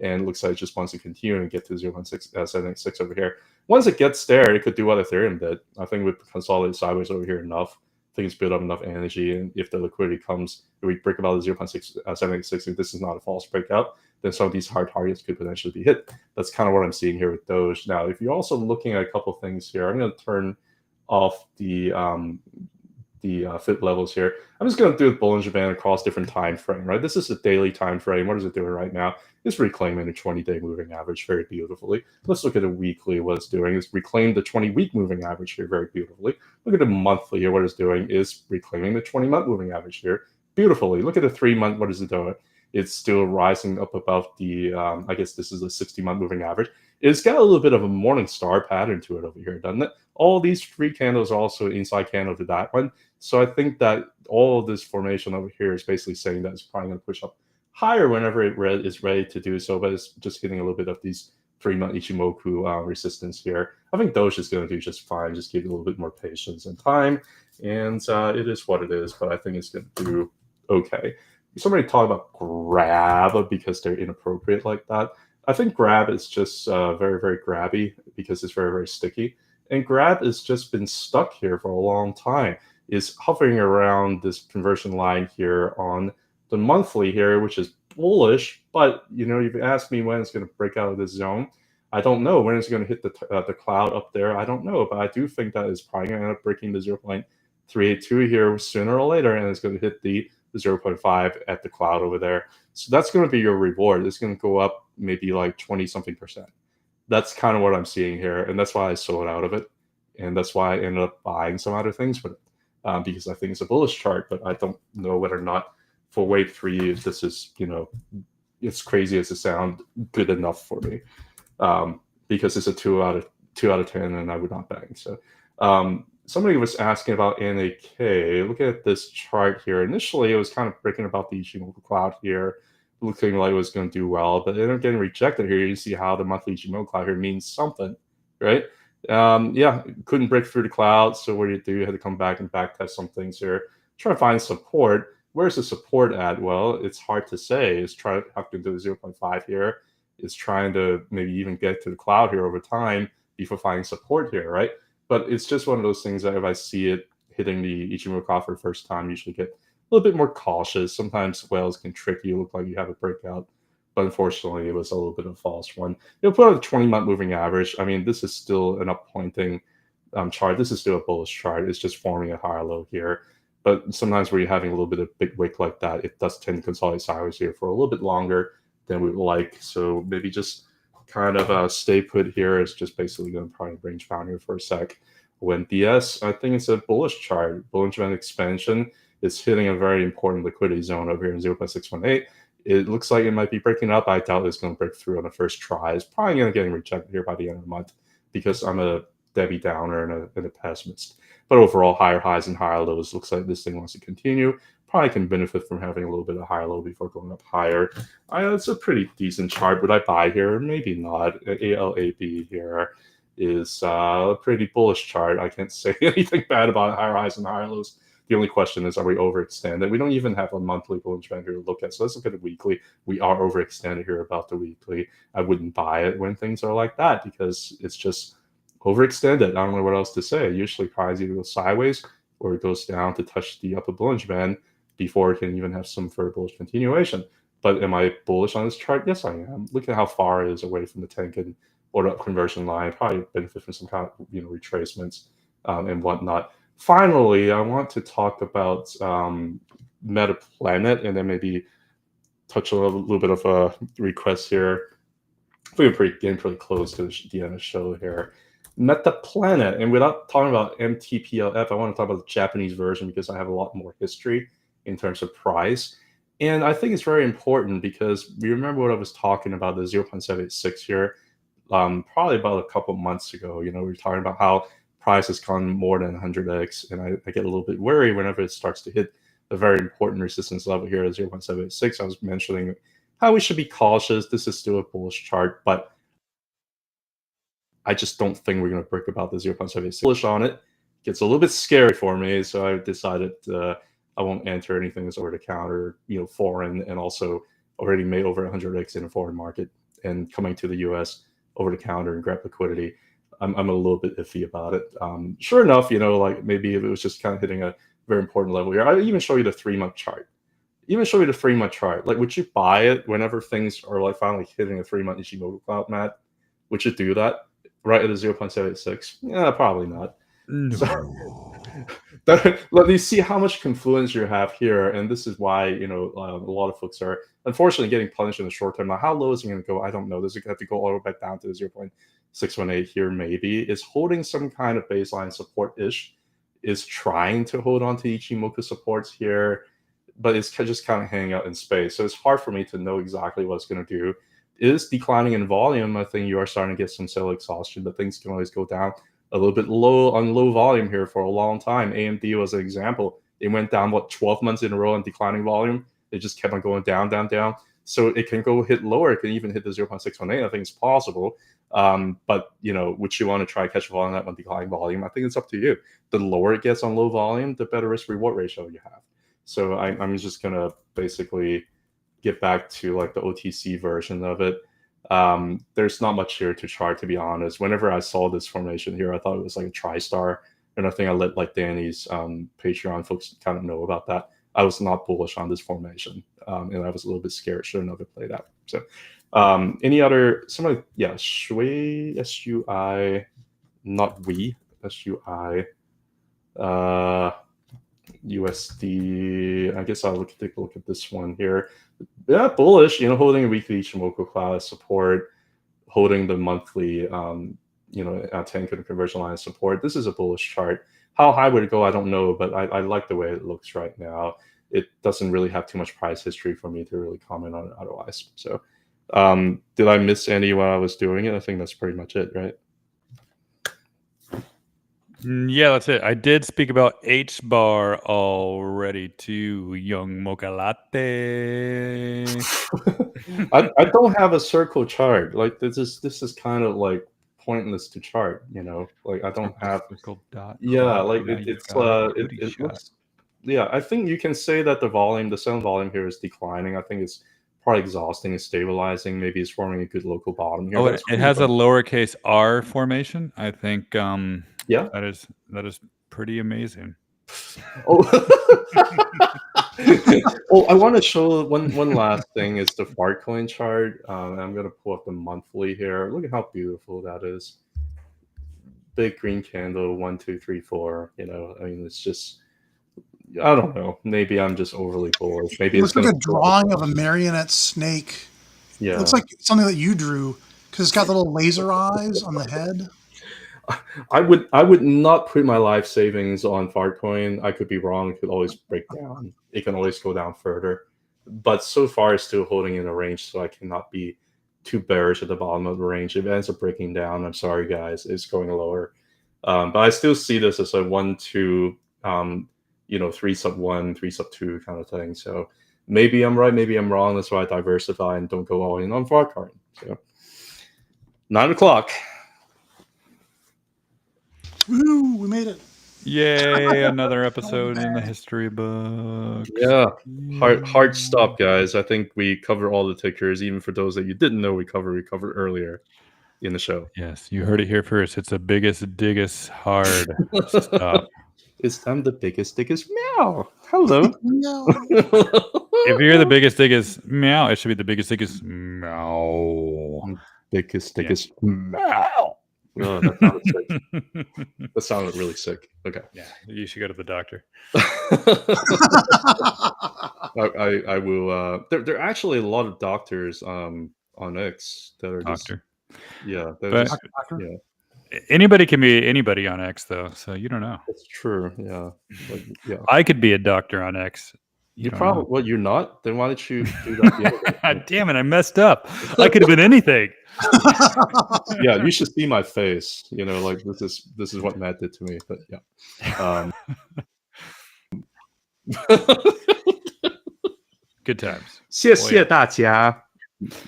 and it looks like it just wants to continue and get to 0.786 over here. Once it gets there, it could do what Ethereum did. I think it would consolidate sideways over here enough. Things build up enough energy, and if the liquidity comes, if we break about the 0.786, if this is not a false breakout, then some of these hard targets could potentially be hit. That's kind of what I'm seeing here with Doge. Now, if you're also looking at a couple things here, I'm going to turn off the fit levels here. I'm just going to do a Bollinger Band across different time frame, right? This is a daily time frame. What is it doing right now? It's reclaiming the 20-day moving average very beautifully. Let's look at the weekly. What it's doing is reclaim the 20-week moving average here very beautifully. Look at the monthly here. What it's doing is reclaiming the 20-month moving average here beautifully. Look at the 3-month. What is it doing? It's still rising up above the, I guess this is a 60-month moving average. It's got a little bit of a morning star pattern to it over here, doesn't it? All these 3 candles are also inside candle to that one. So I think that all of this formation over here is basically saying that it's probably going to push up higher whenever it is ready to do so, but it's just hitting a little bit of these 3-month Ichimoku resistance here. I think Doge is going to do just fine. Just give it a little bit more patience and time, and it is what it is, but I think it's going to do okay. Somebody talk about grab because they're inappropriate like that. I think grab is just very, very grabby because it's very, very sticky. And grab has just been stuck here for a long time. It's hovering around this conversion line here on the monthly here, which is bullish. But, you've asked me when it's going to break out of this zone. I don't know when it's going to hit the cloud up there. I don't know. But I do think that it's probably going to end up breaking the 0.382 here sooner or later. And it's going to hit the 0.5 at the cloud over there. So that's going to be your reward. It's going to go up maybe like 20-something%. That's kind of what I'm seeing here. And that's why I sold out of it. And that's why I ended up buying some other things with it, because I think it's a bullish chart. But I don't know whether or not for wave 3, if this is, it's crazy as it sounds, good enough for me, because it's a 2 out of 10 and I would not bang. So somebody was asking about NAK. Look at this chart here. Initially, it was kind of breaking about the Ichimoku cloud here. looking like it was going to do well, but it ended up getting rejected here. You see how the monthly Ichimoku cloud here means something, right? Yeah, couldn't break through the cloud. So what do? You had to come back and back test some things here. Try to find support. Where's the support at? Well, it's hard to say. It's trying to do the 0.5 here. It's trying to maybe even get to the cloud here over time before finding support here, right? But it's just one of those things that if I see it hitting the Ichimoku cloud for the first time, usually get a little bit more cautious. Sometimes whales can trick you, look like you have a breakout, but unfortunately it was a little bit of a false one. You'll put on the 20-month moving average. I mean, this is still an up pointing chart. This is still a bullish chart. It's just forming a higher low here. But sometimes where you're having a little bit of big wick like that, it does tend to consolidate sideways here for a little bit longer than we would like. So maybe just kind of stay put here. It's just basically going to probably range bound here for a sec. When DS, I think it's a bullish chart. Bullish band expansion is hitting a very important liquidity zone over here in 0.618. It looks like it might be breaking up. I doubt it's going to break through on the first try. It's probably going to get rejected here by the end of the month because I'm a Debbie Downer and a pessimist. But overall, higher highs and higher lows. Looks like this thing wants to continue. Probably can benefit from having a little bit of higher low before going up higher. It's a pretty decent chart. Would I buy here? Maybe not. ALAB here is a pretty bullish chart. I can't say anything bad about higher highs and higher lows. The only question is, are we overextended? We don't even have a monthly bullish band here to look at. So let's look at the weekly. We are overextended here about the weekly. I wouldn't buy it when things are like that because it's just overextended. I don't know what else to say. Usually price either goes sideways or it goes down to touch the upper bullish band before it can even have some further bullish continuation. But am I bullish on this chart? Yes, I am. Look at how far it is away from the Tenkan or the conversion line. Probably benefit from some kind of retracements and whatnot. Finally, I want to talk about MetaPlanet and then maybe touch a little bit of a request here. We're getting pretty close to the end of the show here. MetaPlanet, and without talking about MTPLF, I want to talk about the Japanese version because I have a lot more history in terms of price. And I think it's very important because you remember what I was talking about, the 0.786 here, probably about a couple months ago. We were talking about how price has gone more than 100x, and I get a little bit worried whenever it starts to hit a very important resistance level here at 0.786. I was mentioning how we should be cautious. This is still a bullish chart, but I just don't think we're going to break about the 0.76 bullish on it. Gets a little bit scary for me, so I decided I won't enter anything that's over the counter, foreign, and also already made over 100x in a foreign market and coming to the US over the counter and grab liquidity. I'm a little bit iffy about it. Sure enough, like maybe if it was just kind of hitting a very important level here. I even show you the 3-month chart. Like, would you buy it whenever things are like finally hitting a 3-month Ichimoku cloud, Matt? Would you do that right at a 0.76? Yeah, probably not. No. So, let me see how much confluence you have here, and this is why a lot of folks are unfortunately getting punished in the short term. Now, how low is it going to go? I don't know. Does it have to go all the way back down to the 0.618 here? Maybe is holding some kind of baseline support-ish. Is trying to hold on to Ichimoku supports here, but it's just kind of hanging out in space. So it's hard for me to know exactly what it's going to do. It is declining in volume. I think you are starting to get some sell exhaustion, but things can always go down a little bit low volume here for a long time. AMD was an example. It went down, 12 months in a row in declining volume. It just kept on going down, down, down. So it can go hit lower. It can even hit the 0.618. I think it's possible. But, would you want to try catch volume that one declining volume? I think it's up to you. The lower it gets on low volume, the better risk reward ratio you have. So I'm just going to basically get back to like the OTC version of it. There's not much here to chart, to be honest. Whenever I saw this formation here, I thought it was like a tri-star. And I think I let like Danny's Patreon folks kind of know about that. I was not bullish on this formation. And I was a little bit scared. Should have known it played out. So any other, SUI, SUI, not we, SUI, USD. I guess I'll take a look at this one here. Yeah, bullish, holding a weekly Ichimoku cloud support, holding the monthly, Tenkan conversion line support. This is a bullish chart. How high would it go? I don't know, but I like the way it looks right now. It doesn't really have too much price history for me to really comment on it otherwise. So did I miss any while I was doing it? I think that's pretty much it, right? Yeah, that's it. I did speak about HBAR already too, young mocha latte. I don't have a circle chart. Like this is kind of like pointless to chart. Like I don't have. Yeah, like it looks. Yeah, I think you can say that the sound volume here is declining. I think it's probably exhausting. It's stabilizing. Maybe it's forming a good local bottom here. Oh, it has a lowercase r formation. I think. Yeah, that is pretty amazing. Oh, oh, I want to show one last thing is the Fartcoin chart. I'm gonna pull up the monthly here. Look at how beautiful that is. Big green candle, 1, 2, 3, 4. I mean, it's just. I don't know. Maybe I'm just overly bullish. Maybe it looks like a drawing of a marionette snake. Yeah, it looks like something that you drew because it's got little laser eyes on the head. I would not put my life savings on Fartcoin. I could be wrong. It could always break down. It can always go down further. But so far, it's still holding in a range, so I cannot be too bearish at the bottom of the range. If it ends up breaking down, I'm sorry, guys. It's going lower. But I still see this as a 1, 2, 3 sub 1, 3 sub 2 kind of thing. So maybe I'm right, maybe I'm wrong. That's why I diversify and don't go all in on Fartcoin. So 9 o'clock. Woo, we made it. Yay, another episode in the history book. Yeah, hard stop, guys. I think we cover all the tickers, even for those that you didn't know we covered earlier in the show. Yes, you heard it here first. It's the biggest, diggest hard stop. I'm the biggest meow. Hello. No. If you're the biggest, diggest meow, it should be the biggest, diggest meow. Biggest meow. Oh, that sounded sick. That sounded really sick. Okay. Yeah, you should go to the doctor. I will. There are actually a lot of doctors on X that are Doctor. Yeah. Doctor. Anybody can be anybody on X, though, so you don't know. That's true. Yeah. Yeah. I could be a doctor on X. You probably. Well, you're not. Then why didn't you do that? Damn it! I messed up. I could have been anything. Yeah, you should see my face. Like this is what Matt did to me. But yeah. Good times. 謝謝大家，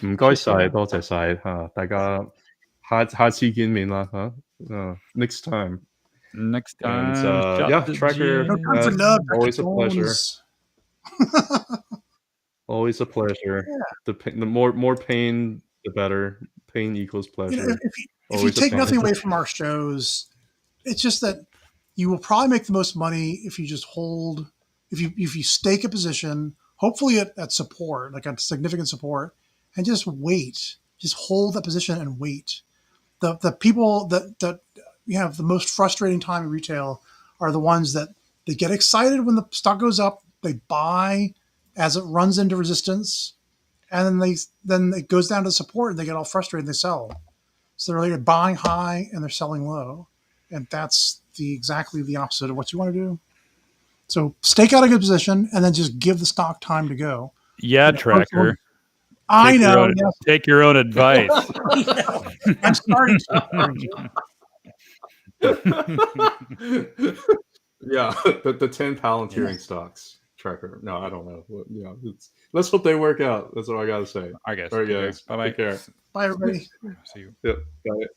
唔該晒，多謝晒嚇，大家下次見面啦嚇，next time. Next time. And, yeah, Tracker. No time for nub, always a pleasure. Jones. Always a pleasure. Yeah. The more pain, the better. Pain equals pleasure. If you take nothing away from our shows, it's just that you will probably make the most money if you just hold. If you stake a position, hopefully at support, like a significant support, and just wait. Just hold that position and wait. The people that you have the most frustrating time in retail are the ones that they get excited when the stock goes up, they buy as it runs into resistance, and then it goes down to support and they get all frustrated and they sell. So they're like buying high and they're selling low. And that's exactly the opposite of what you want to do. So stake out a good position and then just give the stock time to go. Yeah, Tracker. I know. Take your own advice. I'm starting Yeah, the 10 Palantiring stocks Tracker. No, I don't know. Yeah, let's hope they work out. That's what I gotta say. I guess. All right, guys. Bye-bye. Take care. Bye, everybody. See you. Yep. Got it.